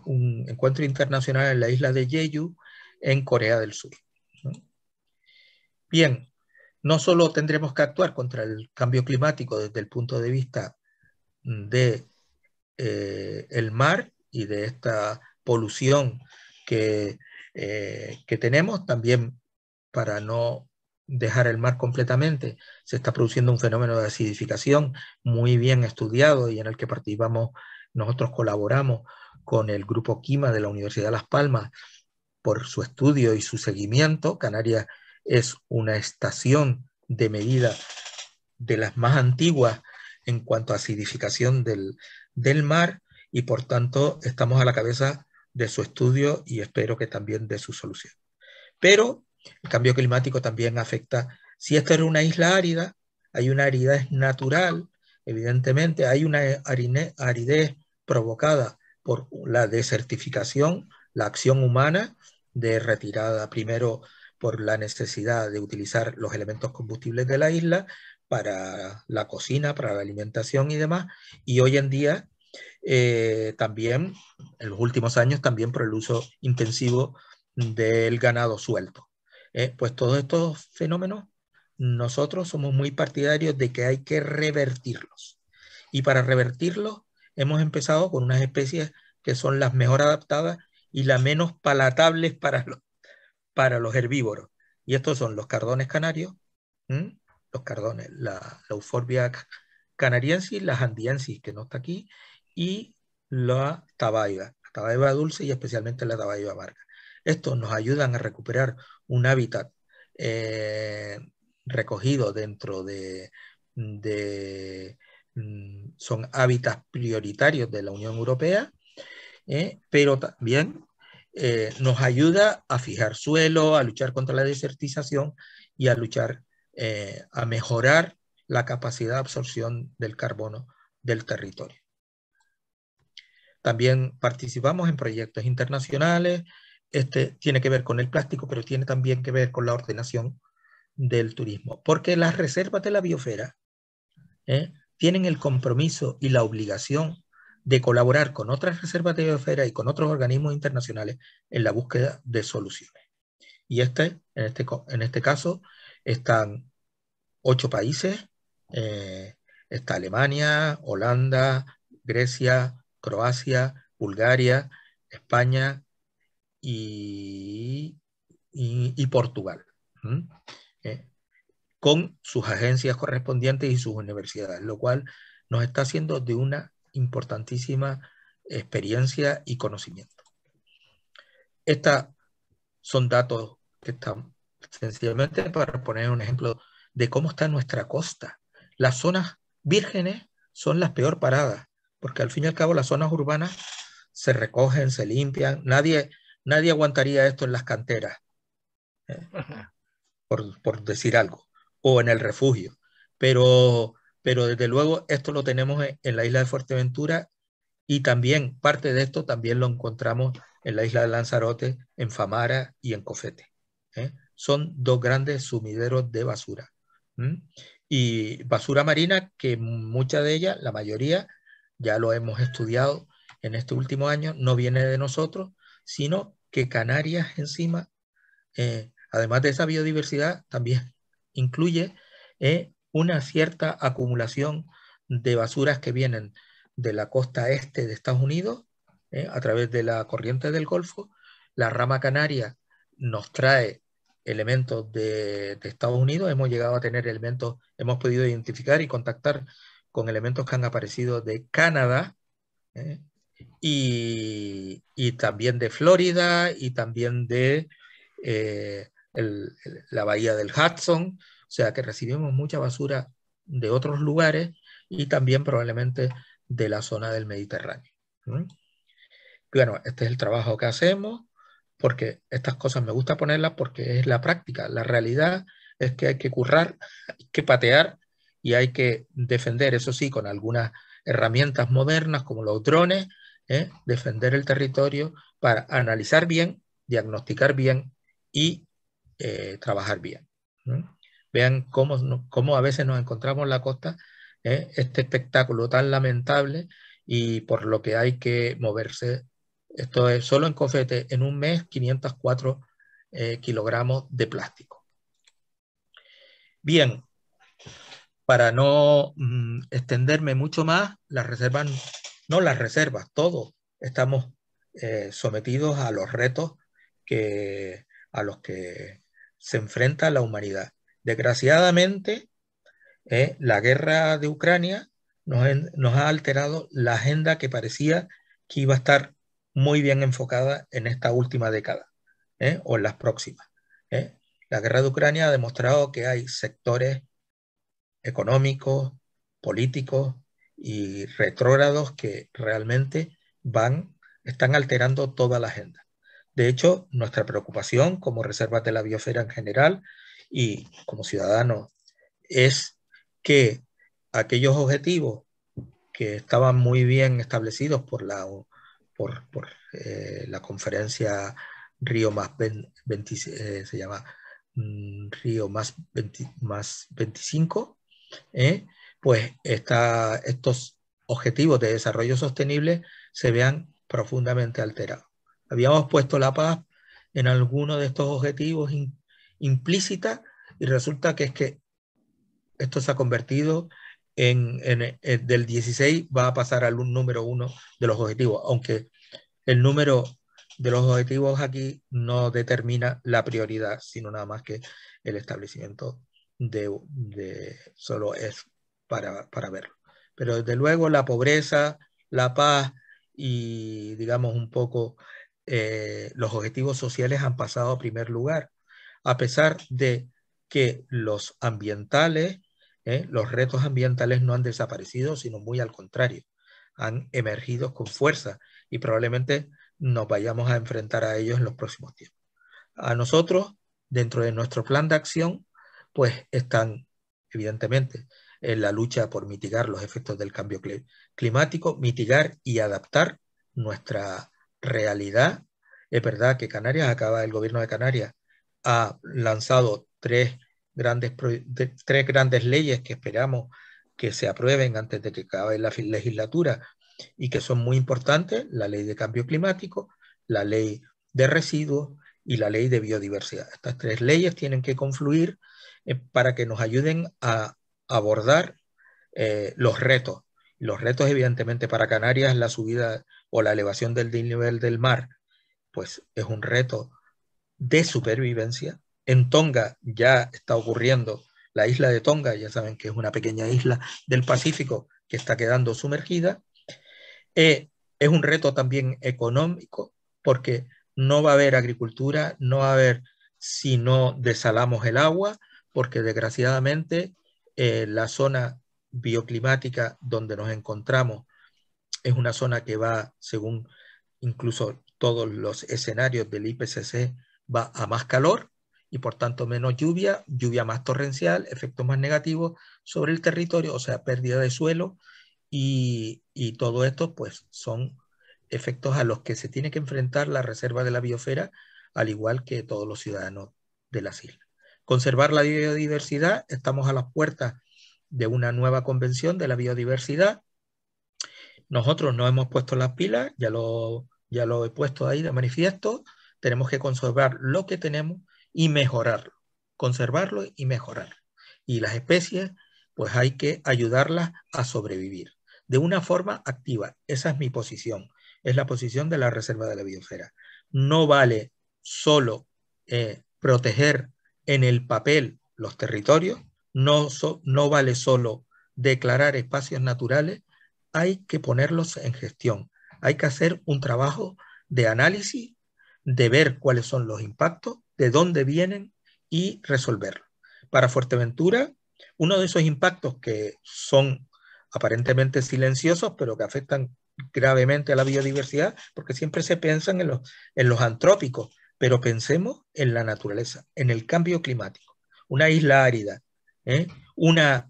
un encuentro internacional en la isla de Jeju, en Corea del Sur. Bien, no solo tendremos que actuar contra el cambio climático desde el punto de vista de el mar y de esta polución que tenemos, también para no dejar el mar completamente, se está produciendo un fenómeno de acidificación muy bien estudiado y en el que participamos, nosotros colaboramos con el Grupo Quima de la Universidad de Las Palmas por su estudio y su seguimiento. Canarias es una estación de medida de las más antiguas en cuanto a acidificación del mar y por tanto estamos a la cabeza de su estudio y espero que también de su solución. Pero el cambio climático también afecta, si esta era una isla árida, hay una aridez natural, evidentemente hay una aridez provocada por la desertificación, la acción humana de retirada primero por la necesidad de utilizar los elementos combustibles de la isla para la cocina, para la alimentación y demás, y hoy en día también, en los últimos años, también por el uso intensivo del ganado suelto. Pues todos estos fenómenos nosotros somos muy partidarios de que hay que revertirlos. Y para revertirlos hemos empezado con unas especies que son las mejor adaptadas y las menos palatables para los herbívoros. Y estos son los cardones canarios, los cardones, la Euphorbia canariensis, la andiensis, que no está aquí, y la tabaiba dulce y especialmente la tabaiba amarga. Estos nos ayudan a recuperar un hábitat recogido dentro de son hábitats prioritarios de la Unión Europea, pero también nos ayuda a fijar suelo, a luchar contra la desertización y a luchar, a mejorar la capacidad de absorción del carbono del territorio. También participamos en proyectos internacionales. Este tiene que ver con el plástico, pero tiene también que ver con la ordenación del turismo, porque las reservas de la biosfera tienen el compromiso y la obligación de colaborar con otras reservas de biosfera y con otros organismos internacionales en la búsqueda de soluciones. Y en este caso están 8 países, está Alemania, Holanda, Grecia, Croacia, Bulgaria, España y Portugal, con sus agencias correspondientes y sus universidades, lo cual nos está haciendo de una importantísima experiencia y conocimiento. Estos son datos que están sencillamente para poner un ejemplo de cómo está nuestra costa. Las zonas vírgenes son las peor paradas, porque al fin y al cabo las zonas urbanas se recogen, se limpian. Nadie aguantaría esto en las canteras, por decir algo, o en el refugio. Pero desde luego esto lo tenemos en la isla de Fuerteventura, y también parte de esto también lo encontramos en la isla de Lanzarote, en Famara y en Cofete. Son 2 grandes sumideros de basura. Y basura marina que mucha de ella, la mayoría, ya lo hemos estudiado en este último año, no viene de nosotros, sino que Canarias encima, además de esa biodiversidad, también incluye una cierta acumulación de basuras que vienen de la costa este de Estados Unidos, a través de la corriente del Golfo. La rama canaria nos trae elementos de Estados Unidos, hemos llegado a tener elementos, hemos podido identificar y contactar con elementos que han aparecido de Canadá, y también de Florida, y también de la bahía del Hudson. O sea que recibimos mucha basura de otros lugares y también probablemente de la zona del Mediterráneo. Bueno, este es el trabajo que hacemos, porque estas cosas me gusta ponerlas porque es la práctica. La realidad es que hay que currar, hay que patear y hay que defender, eso sí, con algunas herramientas modernas como los drones, defender el territorio para analizar bien, diagnosticar bien y trabajar bien. Vean cómo a veces nos encontramos en la costa, este espectáculo tan lamentable, y por lo que hay que moverse. Esto es solo en Cofete, en un mes, 504 kilogramos de plástico. Bien, para no extenderme mucho más, las reservas, todos estamos sometidos a los retos a los que se enfrenta la humanidad. Desgraciadamente, la guerra de Ucrania nos ha alterado la agenda que parecía que iba a estar muy bien enfocada en esta última década, o en las próximas. La guerra de Ucrania ha demostrado que hay sectores económicos, políticos y retrógrados que realmente están alterando toda la agenda. De hecho, nuestra preocupación como reservas de la biosfera en general y como ciudadanos es que aquellos objetivos que estaban muy bien establecidos por la conferencia Río se llama Río más 25, pues estos objetivos de desarrollo sostenible se vean profundamente alterados. Habíamos puesto la paz en alguno de estos objetivos implícita, y resulta que es que esto se ha convertido del 16 va a pasar al número 1 de los objetivos, aunque el número de los objetivos aquí no determina la prioridad, sino nada más que el establecimiento solo es para verlo. Pero desde luego la pobreza, la paz y digamos un poco los objetivos sociales han pasado a primer lugar, a pesar de que los ambientales Los retos ambientales no han desaparecido, sino muy al contrario, han emergido con fuerza y probablemente nos vayamos a enfrentar a ellos en los próximos tiempos. A nosotros, dentro de nuestro plan de acción, pues están, evidentemente, en la lucha por mitigar los efectos del cambio climático, mitigar y adaptar nuestra realidad. Es verdad que el gobierno de Canarias ha lanzado tres grandes leyes que esperamos que se aprueben antes de que acabe la legislatura y que son muy importantes: la ley de cambio climático, la ley de residuos y la ley de biodiversidad. Estas tres leyes tienen que confluir para que nos ayuden a abordar los retos. Los retos, evidentemente, para Canarias, la subida o la elevación del nivel del mar, pues es un reto de supervivencia. En Tonga ya está ocurriendo, la isla de Tonga, ya saben que es una pequeña isla del Pacífico que está quedando sumergida. Es un reto también económico, porque no va a haber agricultura, no va a haber si no desalamos el agua, porque desgraciadamente la zona bioclimática donde nos encontramos es una zona que va, según incluso todos los escenarios del IPCC, va a más calor y por tanto menos lluvia, lluvia más torrencial, efectos más negativos sobre el territorio, o sea, pérdida de suelo, y todo esto pues son efectos a los que se tiene que enfrentar la reserva de la biosfera, al igual que todos los ciudadanos de las islas. Conservar la biodiversidad, estamos a las puertas de una nueva convención de la biodiversidad. Nosotros no hemos puesto las pilas, ya lo he puesto ahí de manifiesto. Tenemos que conservar lo que tenemos y mejorarlo, conservarlo y mejorarlo. Y las especies, pues hay que ayudarlas a sobrevivir de una forma activa. Esa es mi posición, es la posición de la Reserva de la Biosfera. No vale solo proteger en el papel los territorios, no vale solo declarar espacios naturales, hay que ponerlos en gestión. Hay que hacer un trabajo de análisis, de ver cuáles son los impactos, de dónde vienen y resolverlos. Para Fuerteventura, uno de esos impactos que son aparentemente silenciosos, pero que afectan gravemente a la biodiversidad, porque siempre se piensan en los antrópicos, pero pensemos en la naturaleza, en el cambio climático. Una isla árida, ¿eh? una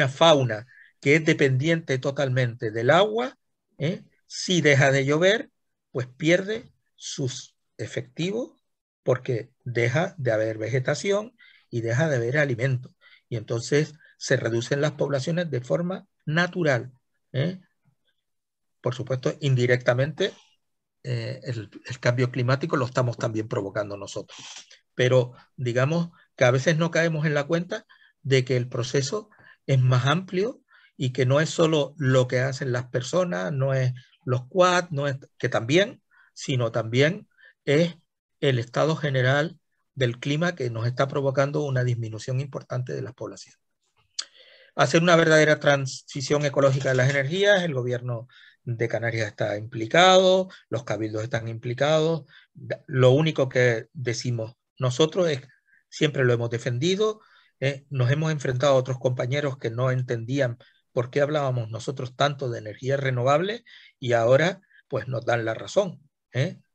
fauna que es dependiente totalmente del agua, si deja de llover, pues pierde sus efectivos porque deja de haber vegetación y deja de haber alimento. Y entonces se reducen las poblaciones de forma natural. Por supuesto, indirectamente, el cambio climático lo estamos también provocando nosotros. Pero digamos que a veces no caemos en la cuenta de que el proceso es más amplio y que no es solo lo que hacen las personas, no es los quad, no es que también, sino también es el estado general del clima que nos está provocando una disminución importante de las poblaciones. Hacer una verdadera transición ecológica de las energías, el gobierno de Canarias está implicado, los cabildos están implicados. Lo único que decimos nosotros es, siempre lo hemos defendido, nos hemos enfrentado a otros compañeros que no entendían por qué hablábamos nosotros tanto de energías renovables y ahora pues nos dan la razón.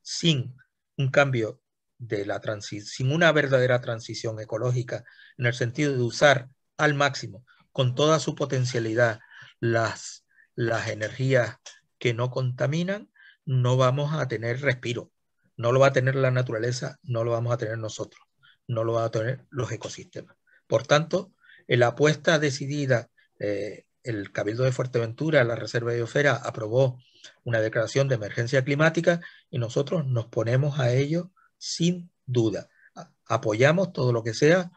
Sin un cambio de la transición, sin una verdadera transición ecológica en el sentido de usar al máximo con toda su potencialidad las energías que no contaminan, no vamos a tener respiro. No lo va a tener la naturaleza, no lo vamos a tener nosotros, no lo van a tener los ecosistemas. Por tanto, la apuesta decidida, el Cabildo de Fuerteventura, la Reserva de Biosfera, aprobó una declaración de emergencia climática y nosotros nos ponemos a ello sin duda. Apoyamos todo lo que sea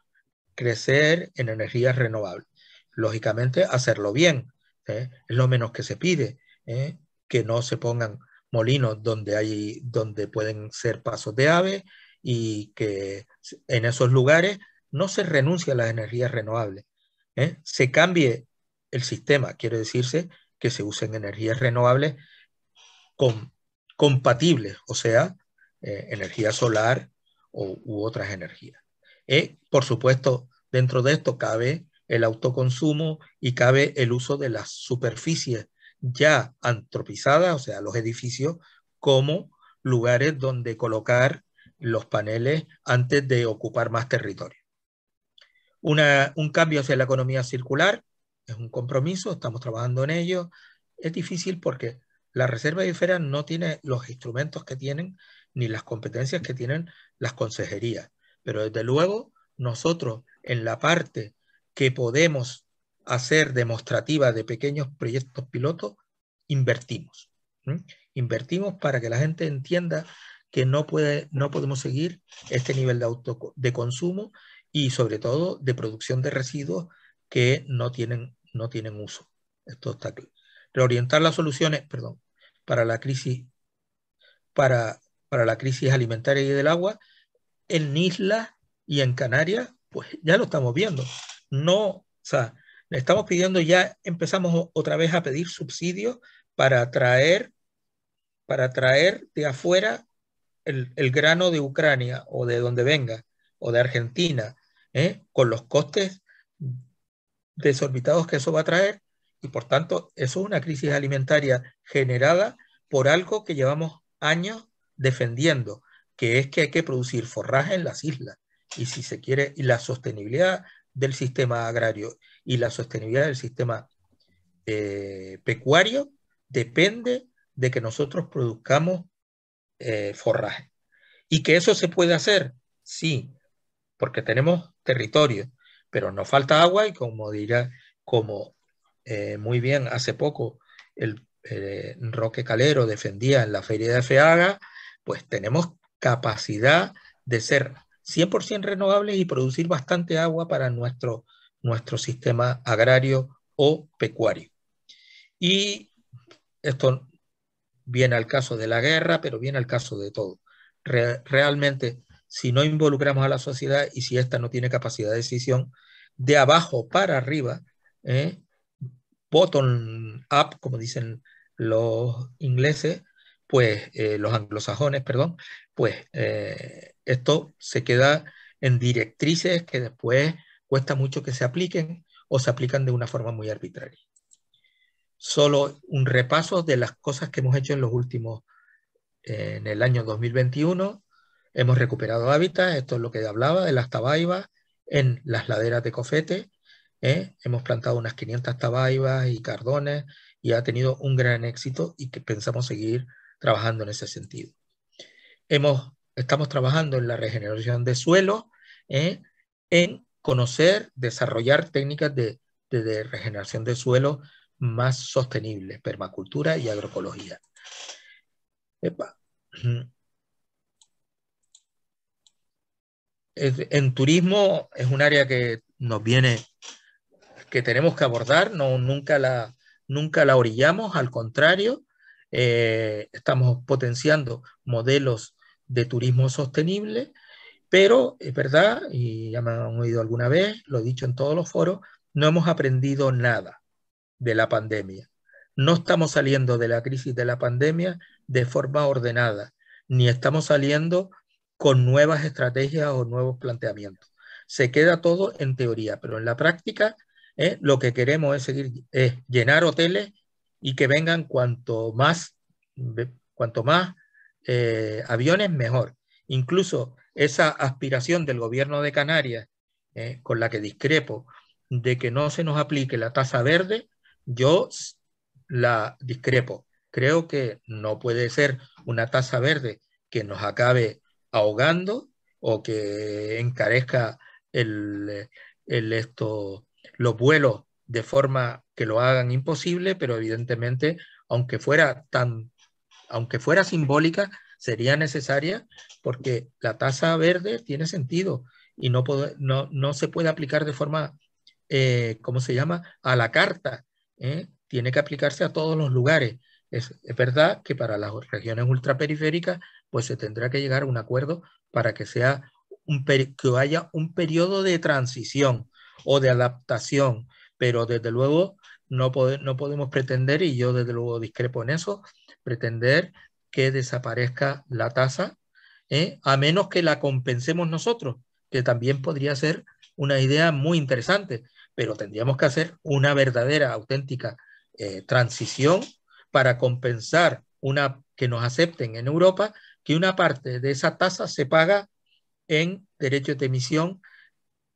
crecer en energías renovables. Lógicamente, hacerlo bien, es lo menos que se pide, que no se pongan molinos donde pueden ser pasos de aves y que en esos lugares no se renuncie a las energías renovables, se cambie el sistema, quiere decirse que se usen energías renovables compatibles, o sea, energía solar u otras energías. Por supuesto, dentro de esto cabe el autoconsumo y cabe el uso de las superficies ya antropizadas, o sea, los edificios, como lugares donde colocar los paneles antes de ocupar más territorio. Un cambio hacia la economía circular es un compromiso, estamos trabajando en ello. Es difícil porque la Reserva Biosfera no tiene los instrumentos que tienen ni las competencias que tienen las consejerías, pero desde luego nosotros en la parte que podemos hacer demostrativa de pequeños proyectos pilotos, invertimos. Invertimos para que la gente entienda que no podemos seguir este nivel de consumo y sobre todo de producción de residuos que no tienen uso. Esto está claro. Reorientar las soluciones, perdón, para la crisis alimentaria y del agua en islas y en Canarias, pues ya lo estamos viendo. No, o sea, le estamos pidiendo, ya empezamos otra vez a pedir subsidios para traer de afuera el grano de Ucrania o de donde venga, o de Argentina, con los costes desorbitados que eso va a traer, y por tanto eso es una crisis alimentaria generada por algo que llevamos años defendiendo, que es que hay que producir forraje en las islas, y si se quiere, y la sostenibilidad del sistema agrario y la sostenibilidad del sistema pecuario depende de que nosotros produzcamos forraje. Y que eso se puede hacer, sí, porque tenemos territorio, pero nos falta agua y como muy bien hace poco el Roque Calero defendía en la feria de FEAGA, pues tenemos capacidad de ser 100% renovables y producir bastante agua para nuestro sistema agrario o pecuario. Y esto viene al caso de la guerra, pero viene al caso de todo. Realmente, si no involucramos a la sociedad y si ésta no tiene capacidad de decisión, de abajo para arriba, bottom up, como dicen los ingleses, pues los anglosajones, perdón, pues esto se queda en directrices que después cuesta mucho que se apliquen o se aplican de una forma muy arbitraria. Solo un repaso de las cosas que hemos hecho en el año 2021. Hemos recuperado hábitats, esto es lo que hablaba de las tabaibas en las laderas de Cofete. Hemos plantado unas 500 tabaibas y cardones y ha tenido un gran éxito y que pensamos seguir trabajando en ese sentido. Estamos trabajando en la regeneración de suelo, en conocer, desarrollar técnicas de regeneración de suelo más sostenibles, permacultura y agroecología. En turismo es un área que que tenemos que abordar, nunca la orillamos, al contrario, estamos potenciando modelos de turismo sostenible, pero es verdad, y ya me han oído alguna vez, lo he dicho en todos los foros, no hemos aprendido nada de la pandemia. No estamos saliendo de la crisis de la pandemia de forma ordenada, ni estamos saliendo con nuevas estrategias o nuevos planteamientos. Se queda todo en teoría, pero en la práctica lo que queremos es llenar hoteles y que vengan cuanto más aviones, mejor. Incluso esa aspiración del gobierno de Canarias, con la que discrepo, de que no se nos aplique la tasa verde, yo la discrepo. Creo que no puede ser una tasa verde que nos acabe ahogando o que encarezca los vuelos de forma que lo hagan imposible, pero evidentemente, aunque fuera simbólica, sería necesaria porque la tasa verde tiene sentido y no se puede aplicar de forma, ¿cómo se llama?, a la carta. Tiene que aplicarse a todos los lugares. Es verdad que para las regiones ultraperiféricas pues se tendrá que llegar a un acuerdo para que que haya un periodo de transición o de adaptación, pero desde luego no podemos pretender, y yo desde luego discrepo en eso, pretender que desaparezca la tasa, a menos que la compensemos nosotros, que también podría ser una idea muy interesante, pero tendríamos que hacer una verdadera, auténtica transición para compensar que nos acepten en Europa, que una parte de esa tasa se paga en derechos de emisión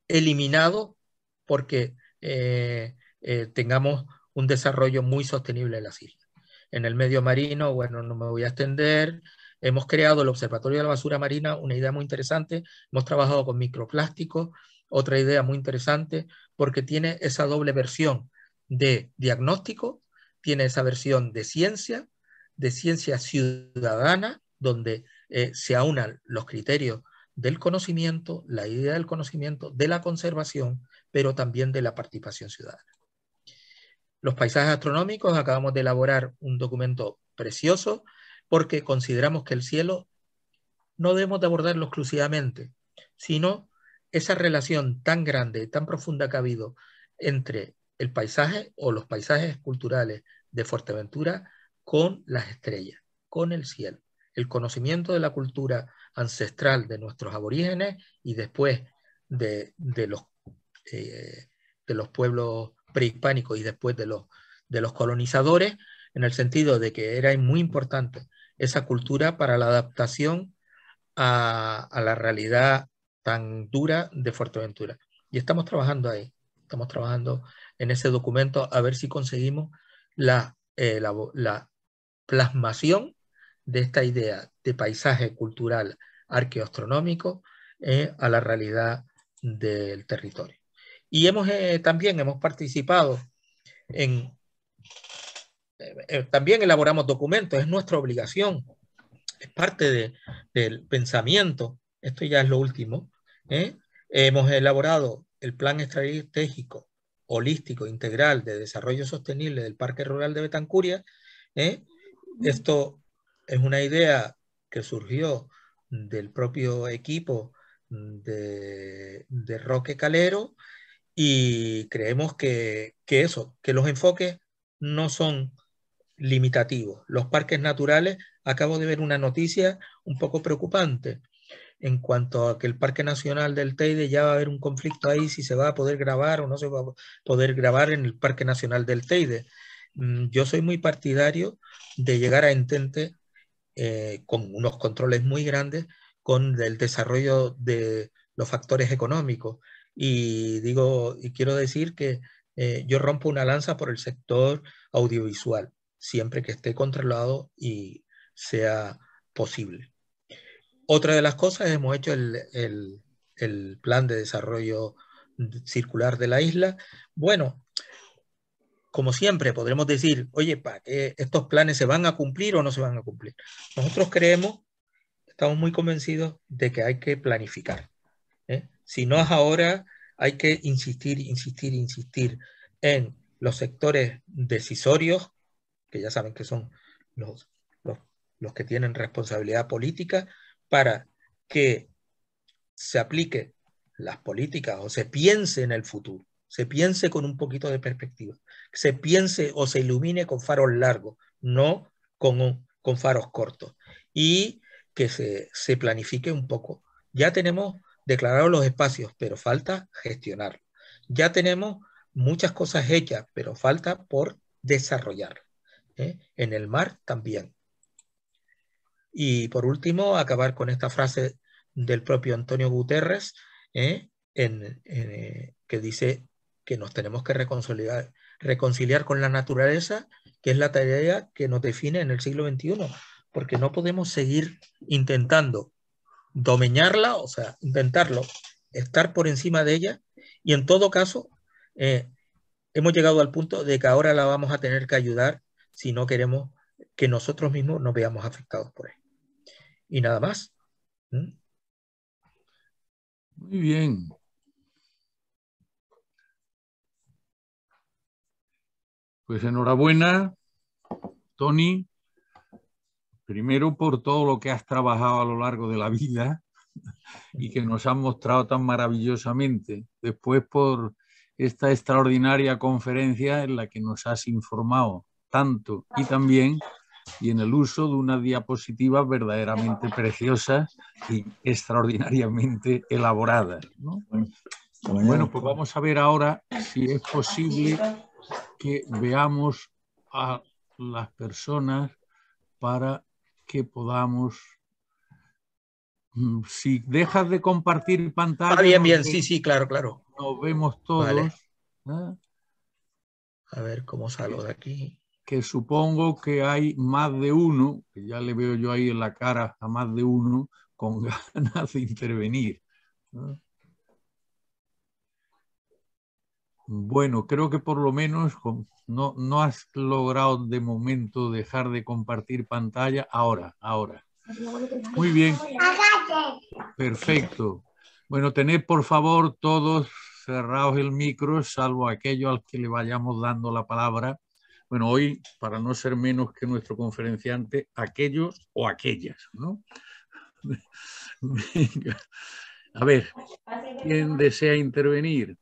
eliminados porque tengamos un desarrollo muy sostenible en las islas. En el medio marino, bueno, no me voy a extender. Hemos creado el Observatorio de la Basura Marina, una idea muy interesante. Hemos trabajado con microplásticos, otra idea muy interesante, porque tiene esa doble versión de diagnóstico, tiene esa versión de ciencia ciudadana, donde se aunan los criterios del conocimiento, la idea del conocimiento, de la conservación, pero también de la participación ciudadana. Los paisajes astronómicos, acabamos de elaborar un documento precioso porque consideramos que el cielo no debemos de abordarlo exclusivamente, sino esa relación tan grande, tan profunda que ha habido entre el paisaje o los paisajes culturales de Fuerteventura con las estrellas, con el cielo. El conocimiento de la cultura ancestral de nuestros aborígenes y después de los pueblos prehispánicos y después de los colonizadores, en el sentido de que era muy importante esa cultura para la adaptación a la realidad tan dura de Fuerteventura. Y estamos trabajando ahí, estamos trabajando en ese documento a ver si conseguimos la plasmación de esta idea de paisaje cultural arqueoastronómico a la realidad del territorio. Y también hemos participado también elaboramos documentos, es nuestra obligación, es parte del pensamiento. Esto ya es lo último. Hemos elaborado el plan estratégico holístico integral de desarrollo sostenible del Parque Rural de Betancuria. Esto es una idea que surgió del propio equipo de Roque Calero, y creemos que los enfoques no son limitativos. Los parques naturales, acabo de ver una noticia un poco preocupante en cuanto a que el Parque Nacional del Teide ya va a haber un conflicto ahí si se va a poder grabar o no se va a poder grabar en el Parque Nacional del Teide. Yo soy muy partidario de llegar a entente con unos controles muy grandes con el desarrollo de los factores económicos. Y quiero decir que yo rompo una lanza por el sector audiovisual, siempre que esté controlado y sea posible. Otra de las cosas, hemos hecho el plan de desarrollo circular de la isla. Bueno, como siempre, podremos decir, oye, ¿para qué estos planes se van a cumplir o no se van a cumplir? Nosotros estamos muy convencidos de que hay que planificar. Si no es ahora, hay que insistir en los sectores decisorios, que ya saben que son los que tienen responsabilidad política, para que se aplique las políticas o se piense en el futuro, se piense con un poquito de perspectiva, se piense o se ilumine con faros largos, no con faros cortos, y que se planifique un poco. Ya tenemos declarados los espacios, pero falta gestionarlos. Ya tenemos muchas cosas hechas, pero falta por desarrollar. En el mar también. Y por último, acabar con esta frase del propio Antonio Guterres, que dice que nos tenemos que reconciliar con la naturaleza, que es la tarea que nos define en el siglo XXI, porque no podemos seguir intentando domeñarla, o sea, intentarlo, estar por encima de ella, y en todo caso, hemos llegado al punto de que ahora la vamos a tener que ayudar si no queremos que nosotros mismos nos veamos afectados por él. Y nada más. Muy bien. Pues enhorabuena, Toni, primero por todo lo que has trabajado a lo largo de la vida y que nos has mostrado tan maravillosamente. Después por esta extraordinaria conferencia en la que nos has informado tanto y también, y en el uso de unas diapositivas verdaderamente preciosas y extraordinariamente elaboradas, ¿no? Bueno, pues vamos a ver ahora si es posible que veamos a las personas para que podamos... Si dejas de compartir pantalla... bien, bien, sí, sí, claro, claro. Nos vemos todos. Vale. A ver cómo salgo de aquí. Que supongo que hay más de uno, que ya le veo yo ahí en la cara a más de uno, con ganas de intervenir. Bueno, creo que por lo menos no has logrado de momento dejar de compartir pantalla. Ahora. Muy bien. Perfecto. Bueno, tened por favor todos cerrados el micro, salvo aquellos al que le vayamos dando la palabra. Bueno, hoy, para no ser menos que nuestro conferenciante, aquellos o aquellas, ¿no? Venga. A ver, ¿quién desea intervenir?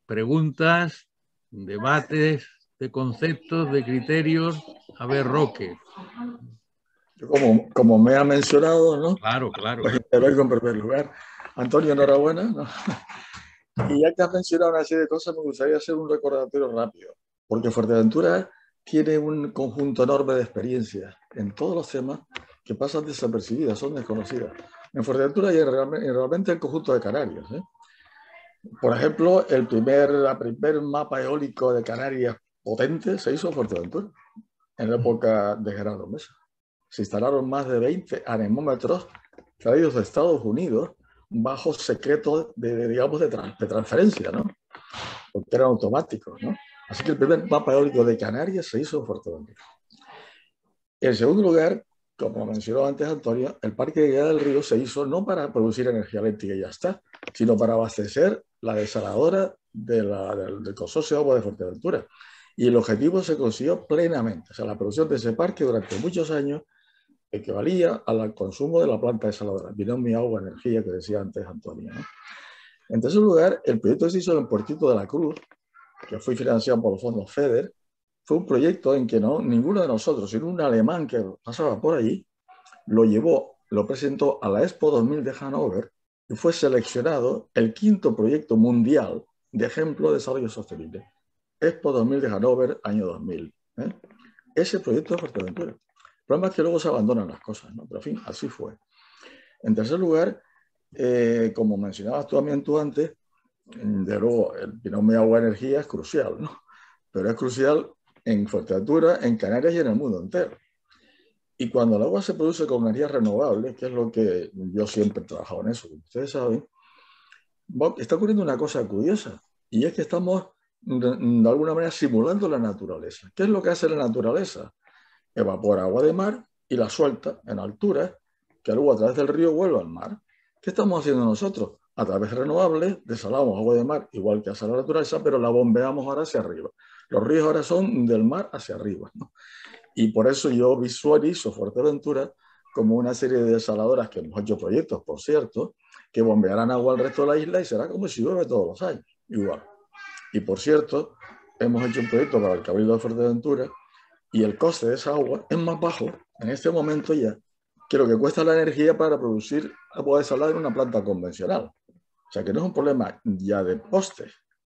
Preguntas, debates de conceptos, de criterios. A ver, Roque. Yo como me ha mencionado, ¿no? Claro. Pues intervengo en primer lugar. Antonio, enhorabuena, ¿no? Y ya que has mencionado una serie de cosas, me gustaría hacer un recordatorio rápido, porque Fuerteventura tiene un conjunto enorme de experiencias en todos los temas que pasan desapercibidas, son desconocidas. En Fuerteventura hay realmente el conjunto de Canarias, ¿eh? Por ejemplo, el primer mapa eólico de Canarias potente se hizo en Fuerteventura, en la época de Gerardo Mesa. Se instalaron más de 20 anemómetros traídos de Estados Unidos bajo secreto de transferencia, ¿no? Porque eran automáticos, ¿no? Así que el primer mapa eólico de Canarias se hizo en Fuerteventura. En segundo lugar, como mencionó antes Antonio, el Parque de Guía del Río se hizo no para producir energía eléctrica y ya está, sino para abastecer la desaladora del consorcio de agua de Fuerteventura. Y el objetivo se consiguió plenamente. O sea, la producción de ese parque durante muchos años equivalía al consumo de la planta desaladora, binomio agua-energía que decía antes Antonio, ¿no? En tercer lugar, el proyecto que se hizo en Puertito de la Cruz, que fue financiado por los fondos FEDER, fue un proyecto en que ninguno de nosotros, sino un alemán que pasaba por allí, lo presentó a la Expo 2000 de Hannover y fue seleccionado el 5º proyecto mundial de ejemplo de desarrollo sostenible. Expo 2000 de Hannover, año 2000. Ese proyecto de Fuerteventura. El problema es que luego se abandonan las cosas, ¿no? Pero en fin, así fue. En tercer lugar, como mencionabas tú antes, de luego el binomio agua-energía es crucial, ¿no? Pero es crucial en Fuerteventura, en Canarias y en el mundo entero. Y cuando el agua se produce con energías renovables, que es lo que yo siempre he trabajado en eso, como ustedes saben, está ocurriendo una cosa curiosa, y es que estamos de alguna manera simulando la naturaleza. ¿Qué es lo que hace la naturaleza? Evapora agua de mar y la suelta en alturas, que luego a través del río vuelve al mar. ¿Qué estamos haciendo nosotros? A través de renovables, desalamos agua de mar, igual que hace la naturaleza, pero la bombeamos ahora hacia arriba. Los ríos ahora son del mar hacia arriba, ¿no? Y por eso yo visualizo Fuerteventura como una serie de desaladoras, que hemos hecho proyectos, por cierto, que bombearán agua al resto de la isla y será como si llueve todos los años, igual. Y por cierto, hemos hecho un proyecto para el Cabildo de Fuerteventura y el coste de esa agua es más bajo en este momento ya que lo que cuesta la energía para producir agua desalada en una planta convencional. O sea que no es un problema ya de postes,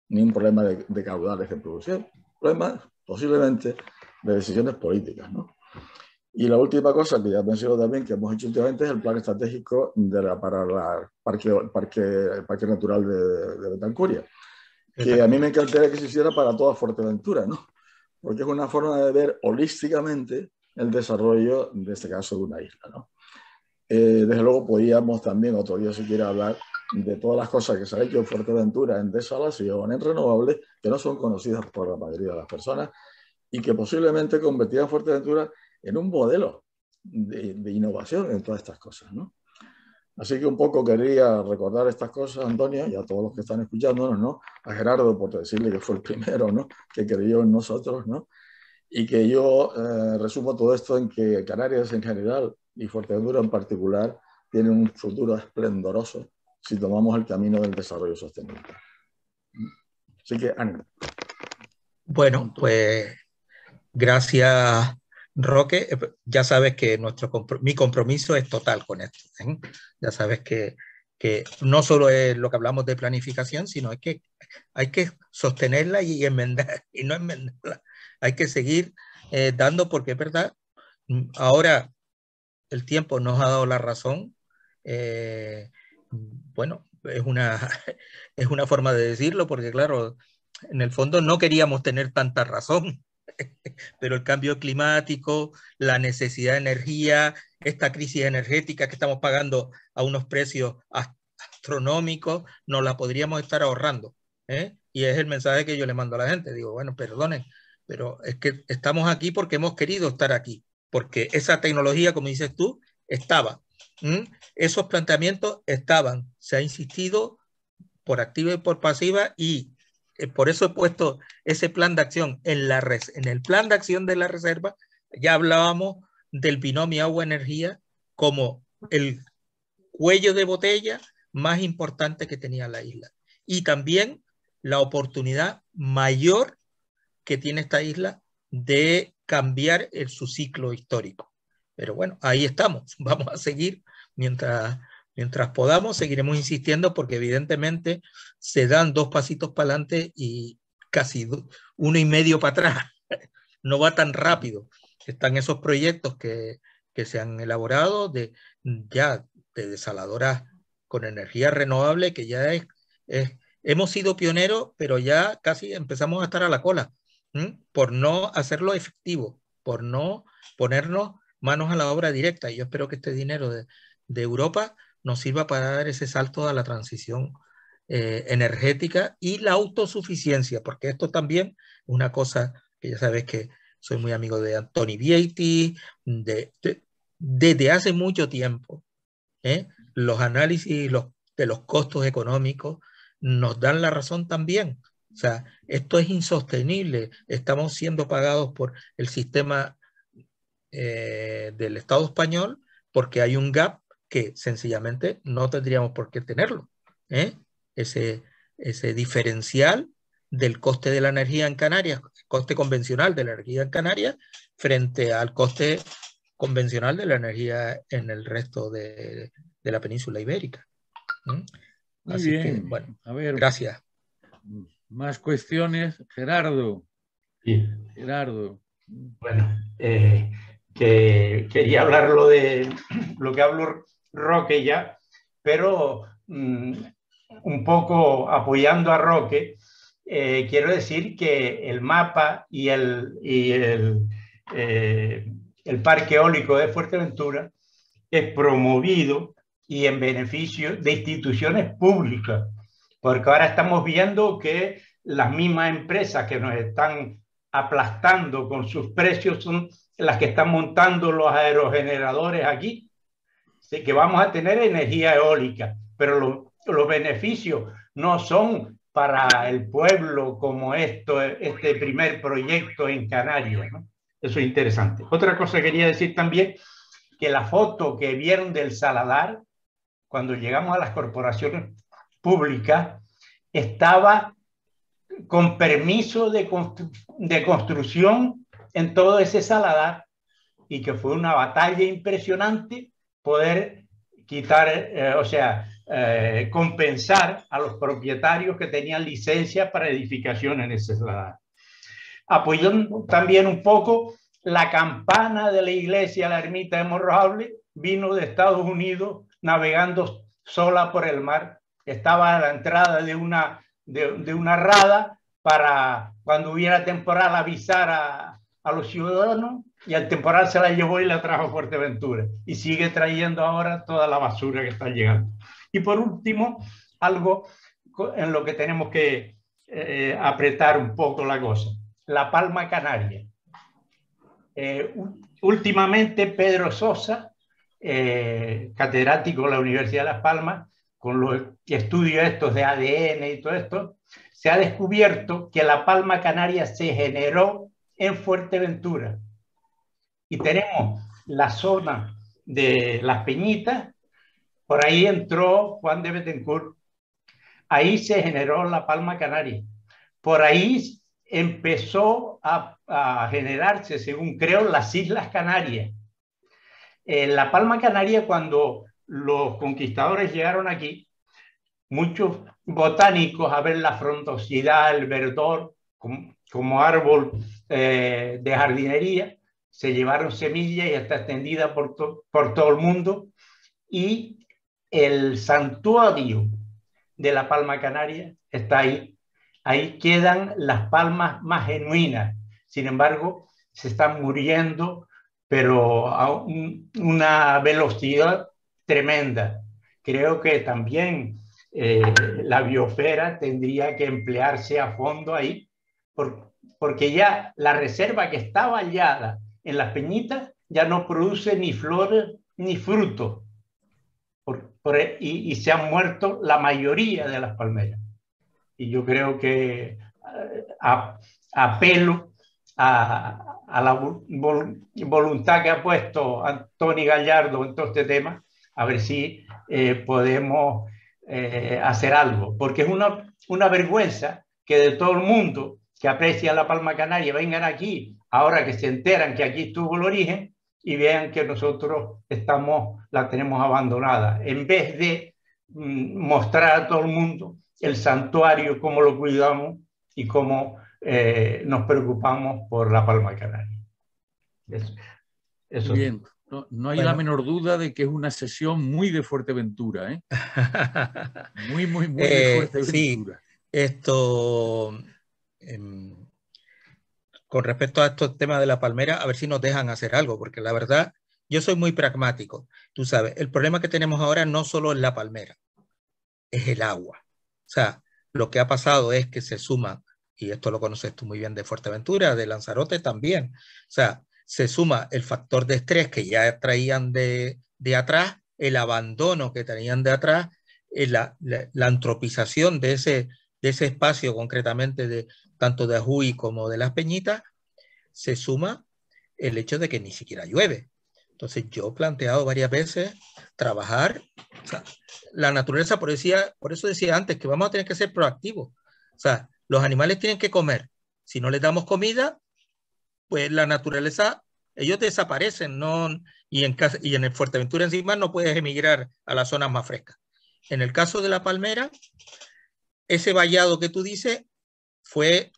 ni un problema de caudales de producción, un problema posiblemente de decisiones políticas, ¿no? Y la última cosa que ya menciono también, que hemos hecho últimamente, es el plan estratégico para el parque natural de Betancuria, que a mí me encantaría que se hiciera para toda Fuerteventura, ¿no? Porque es una forma de ver holísticamente el desarrollo, de este caso, de una isla, ¿no? Desde luego podíamos también, otro día si quiere hablar de todas las cosas que se han hecho en Fuerteventura en desalación, en renovables, que no son conocidas por la mayoría de las personas y que posiblemente convertirán Fuerteventura en un modelo de innovación en todas estas cosas, ¿no? Así que un poco quería recordar estas cosas, Antonio, y a todos los que están escuchándonos, ¿no? A Gerardo, por decirle que fue el primero, ¿no? Que creyó en nosotros, ¿no? Y que yo resumo todo esto en que Canarias en general y Fuerteventura en particular tienen un futuro esplendoroso si tomamos el camino del desarrollo sostenible. Así que ánimo. Bueno, pues gracias, Roque. Ya sabes que mi compromiso es total con esto, ¿eh? Ya sabes que que no solo es lo que hablamos de planificación, sino es que hay que sostenerla y enmendar, y no enmendarla. Hay que seguir dando, porque es verdad, ahora el tiempo nos ha dado la razón. Bueno, es una forma de decirlo, porque claro, en el fondo no queríamos tener tanta razón, pero el cambio climático, la necesidad de energía, esta crisis energética que estamos pagando a unos precios astronómicos, nos la podríamos estar ahorrando. Y es el mensaje que yo le mando a la gente. Digo, bueno, perdonen, pero es que estamos aquí porque hemos querido estar aquí, porque esa tecnología, como dices tú, estaba. Esos planteamientos estaban. Se ha insistido por activa y por pasiva, y por eso he puesto ese plan de acción. En el plan de acción de la reserva ya hablábamos del binomio agua-energía como el cuello de botella más importante que tenía la isla, y también la oportunidad mayor que tiene esta isla de cambiar su ciclo histórico. Pero bueno, ahí estamos. Vamos a seguir mientras podamos, seguiremos insistiendo, porque evidentemente se dan 2 pasitos para adelante y casi 1,5 para atrás. No va tan rápido. Están esos proyectos que se han elaborado ya de desaladoras con energía renovable, que ya hemos sido pioneros, pero ya casi empezamos a estar a la cola, por no hacerlo efectivo, por no ponernos manos a la obra directa. Y yo espero que este dinero de Europa nos sirva para dar ese salto a la transición energética y la autosuficiencia, porque esto también es una cosa que ya sabes que soy muy amigo de Antoni Vieiti, desde hace mucho tiempo. Los análisis de los costos económicos nos dan la razón también. O sea, esto es insostenible. Estamos siendo pagados por el sistema del Estado español, porque hay un gap que sencillamente no tendríamos por qué tenerlo. Ese diferencial del coste de la energía en Canarias, coste convencional de la energía en Canarias, frente al coste convencional de la energía en el resto de la península ibérica. Muy Así bien. que, bueno, a ver, gracias. Más cuestiones. Gerardo. Sí. Gerardo. Bueno, que quería hablar de lo que habló Roque ya, pero un poco apoyando a Roque, quiero decir que el mapa y el parque eólico de Fuerteventura es promovido y en beneficio de instituciones públicas, porque ahora estamos viendo que las mismas empresas que nos están aplastando con sus precios son las que están montando los aerogeneradores aquí. Así que vamos a tener energía eólica, pero los beneficios no son para el pueblo como este primer proyecto en Canarias, ¿no? Eso es interesante. Otra cosa que quería decir también, que la foto que vieron del Saladar, cuando llegamos a las corporaciones públicas, estaba con permiso de construcción en todo ese Saladar, y que fue una batalla impresionante poder quitar, compensar a los propietarios que tenían licencia para edificación en ese Saladar. Apoyando también un poco la campana de la iglesia, la ermita de Morrojable, vino de Estados Unidos navegando sola por el mar. Estaba a la entrada de una rada para cuando hubiera temporal avisar a los ciudadanos, y al temporal se la llevó y la trajo a Fuerteventura, y sigue trayendo ahora toda la basura que está llegando. Y por último, algo en lo que tenemos que apretar un poco la cosa: La Palma Canaria. Últimamente Pedro Sosa, catedrático de la Universidad de Las Palmas, con los estudios estos de ADN y todo esto, se ha descubierto que la Palma Canaria se generó en Fuerteventura. Y tenemos la zona de Las Peñitas, por ahí entró Juan de Bettencourt, ahí se generó la Palma Canaria. Por ahí empezó a generarse, según creo, las Islas Canarias. La Palma Canaria, cuando los conquistadores llegaron aquí, muchos botánicos a ver la frondosidad, el verdor, como árbol de jardinería, se llevaron semillas y está extendida por todo el mundo. Y el santuario de la palma canaria está ahí. Ahí quedan las palmas más genuinas. Sin embargo, se están muriendo, pero a una velocidad tremenda. Creo que también la biosfera tendría que emplearse a fondo ahí, porque ya la reserva que estaba hallada en las Peñitas ya no produce ni flores ni frutos. Y se han muerto la mayoría de las palmeras. Y yo creo que apelo a la voluntad que ha puesto Antoni Gallardo en todo este tema, a ver si podemos hacer algo, porque es una vergüenza que de todo el mundo que aprecia la palma canaria vengan aquí, ahora que se enteran que aquí estuvo el origen, y vean que nosotros la tenemos abandonada, en vez de mostrar a todo el mundo el santuario, cómo lo cuidamos y cómo nos preocupamos por la palma canaria. Eso. Bien, no hay la menor duda de que es una sesión muy de Fuerteventura, ¿eh? Muy de Fuerteventura. Sí, esto... con respecto a estos temas de la palmera, a ver si nos dejan hacer algo, porque la verdad, yo soy muy pragmático. Tú sabes, el problema que tenemos ahora no solo es la palmera, es el agua. O sea, lo que ha pasado es que se suma, y esto lo conoces tú muy bien de Fuerteventura, de Lanzarote también, o sea, se suma el factor de estrés que ya traían de atrás, el abandono que tenían de atrás, la antropización de ese espacio, concretamente tanto de Ajuy como de Las Peñitas, se suma el hecho de que ni siquiera llueve. Entonces yo he planteado varias veces trabajar, o sea, la naturaleza, por eso decía antes que vamos a tener que ser proactivos. O sea, los animales tienen que comer. Si no les damos comida, pues la naturaleza, ellos desaparecen, ¿no? Y en el Fuerteventura encima no puedes emigrar a las zonas más frescas. En el caso de la palmera, ese vallado que tú dices fue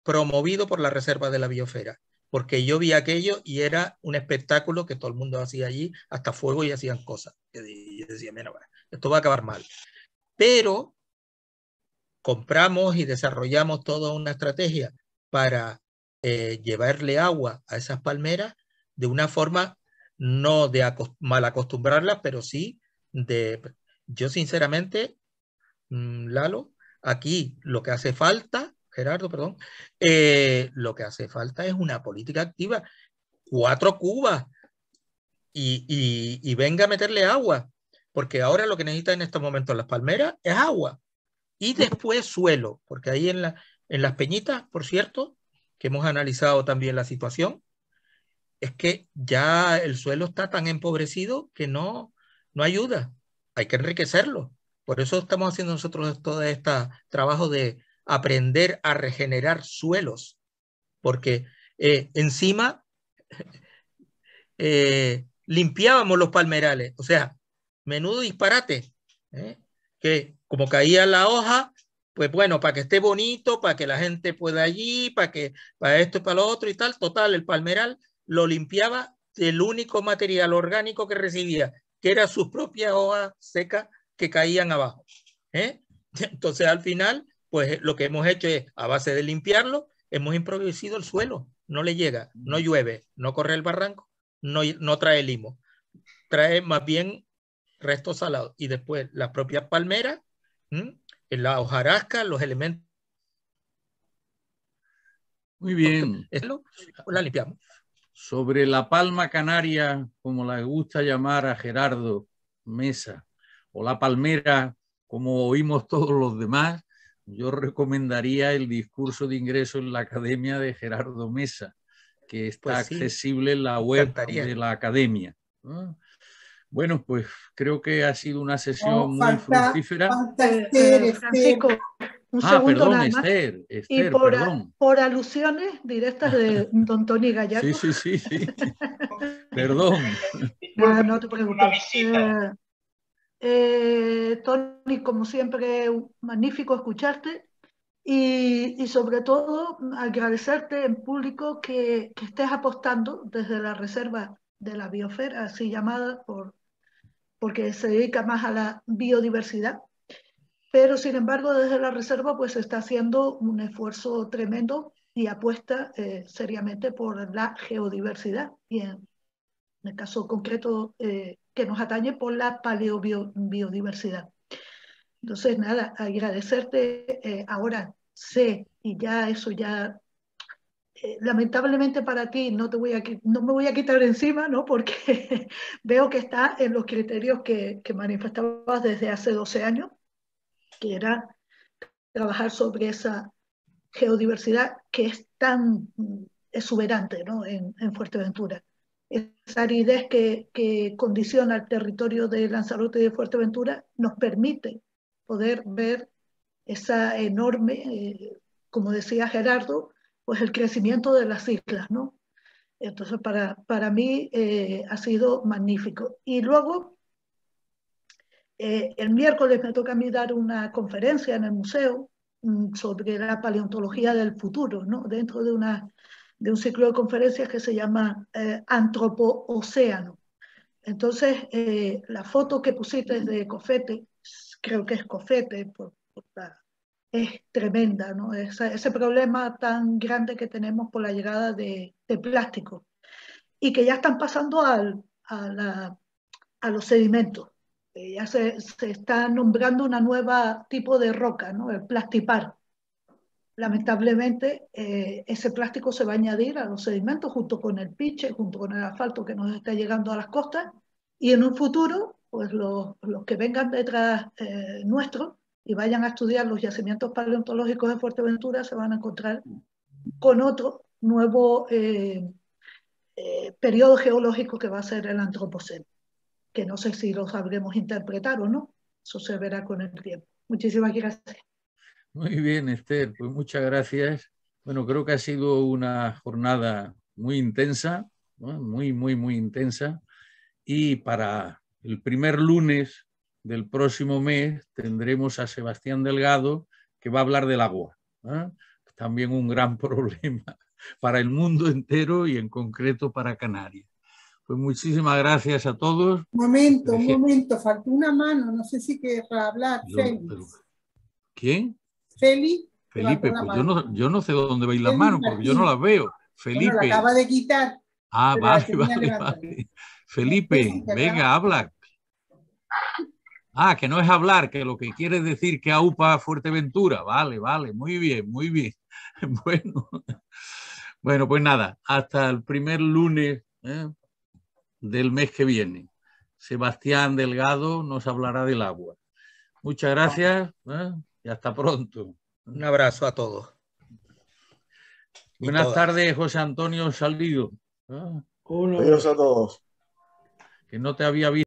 promovido por la Reserva de la Biosfera, porque yo vi aquello y era un espectáculo que todo el mundo hacía allí, hasta fuego y hacían cosas. Y yo decía, mira, esto va a acabar mal. Pero compramos y desarrollamos toda una estrategia para llevarle agua a esas palmeras de una forma no de mal acostumbrarlas, pero sí de... Yo sinceramente, Lalo, aquí lo que hace falta, Gerardo, perdón, lo que hace falta es una política activa, 4 cubas y venga a meterle agua, porque ahora lo que necesitan en estos momentos las palmeras es agua y después suelo, porque ahí en Las Peñitas, por cierto, que hemos analizado también la situación, es que ya el suelo está tan empobrecido que no ayuda, hay que enriquecerlo. Por eso estamos haciendo nosotros todo este trabajo de aprender a regenerar suelos, porque encima limpiábamos los palmerales, o sea, menudo disparate, que como caía la hoja, pues bueno, para que esté bonito, para que la gente pueda allí, para esto y para lo otro y tal, total, el palmeral lo limpiaba el único material orgánico que recibía, que era sus propias hojas secas que caían abajo. Entonces al final, pues lo que hemos hecho es, a base de limpiarlo, hemos improvisado el suelo, no le llega, no llueve, no corre el barranco, no trae limo, trae más bien restos salados. Y después las propias palmeras, en la hojarasca, los elementos. Muy bien. La limpiamos. Sobre la palma canaria, como le gusta llamar a Gerardo Mesa, o la palmera, como oímos todos los demás, yo recomendaría el discurso de ingreso en la Academia de Gerardo Mesa, que está accesible en la web de la Academia. Bueno, pues creo que ha sido una sesión muy fructífera. Francisco, un segundo perdón, nada más. Esther, Y por alusiones directas de don Toni Gallardo. Sí. Perdón. No te preocupes. Tony, como siempre, magnífico escucharte y sobre todo agradecerte en público que estés apostando desde la reserva de la biosfera, así llamada porque se dedica más a la biodiversidad, pero sin embargo desde la reserva pues se está haciendo un esfuerzo tremendo y apuesta seriamente por la geodiversidad y en el caso concreto que nos atañe por la paleobiodiversidad. Entonces, nada, agradecerte. Ahora sé, y ya eso ya, lamentablemente para ti no me voy a quitar de encima, ¿no? Porque veo que está en los criterios que manifestabas desde hace 12 años, que era trabajar sobre esa geodiversidad que es tan exuberante, ¿no? en Fuerteventura. Esa aridez que condiciona el territorio de Lanzarote y de Fuerteventura nos permite poder ver esa enorme, como decía Gerardo, pues el crecimiento de las islas, ¿no? Entonces, para mí ha sido magnífico. Y luego, el miércoles me toca a mí dar una conferencia en el museo sobre la paleontología del futuro, ¿no? Dentro de un ciclo de conferencias que se llama Antropocéano. Entonces, la foto que pusiste de Cofete, creo que es Cofete, es tremenda, ¿no? Ese problema tan grande que tenemos por la llegada de plástico y que ya están pasando a los sedimentos. Ya se está nombrando una nueva tipo de roca, ¿no? El plastipar. Lamentablemente, ese plástico se va a añadir a los sedimentos junto con el piche, junto con el asfalto que nos está llegando a las costas, y en un futuro, pues los que vengan detrás nuestro y vayan a estudiar los yacimientos paleontológicos de Fuerteventura se van a encontrar con otro nuevo periodo geológico que va a ser el Antropoceno, que no sé si lo sabremos interpretar o no, eso se verá con el tiempo. Muchísimas gracias. Muy bien, Esther, pues muchas gracias. Bueno, creo que ha sido una jornada muy intensa, ¿no? Muy intensa. Y para el primer lunes del próximo mes tendremos a Sebastián Delgado, que va a hablar del agua, ¿eh? También un gran problema para el mundo entero y en concreto para Canarias. Pues muchísimas gracias a todos. Un momento, faltó una mano, no sé si querrá hablar. ¿Quién? Felipe, pues yo no sé dónde veis las manos porque yo no las veo. Felipe. Bueno, la acaba de quitar. Ah, vale. Felipe, venga, habla. Ah, que no es hablar, que lo que quiere es decir que aupa Fuerteventura. Vale, muy bien. Bueno, pues nada, hasta el primer lunes del mes que viene. Sebastián Delgado nos hablará del agua. Muchas gracias y hasta pronto. Un abrazo a todos. Buenas tardes, José Antonio Salido. Adiós a todos. Que no te había visto.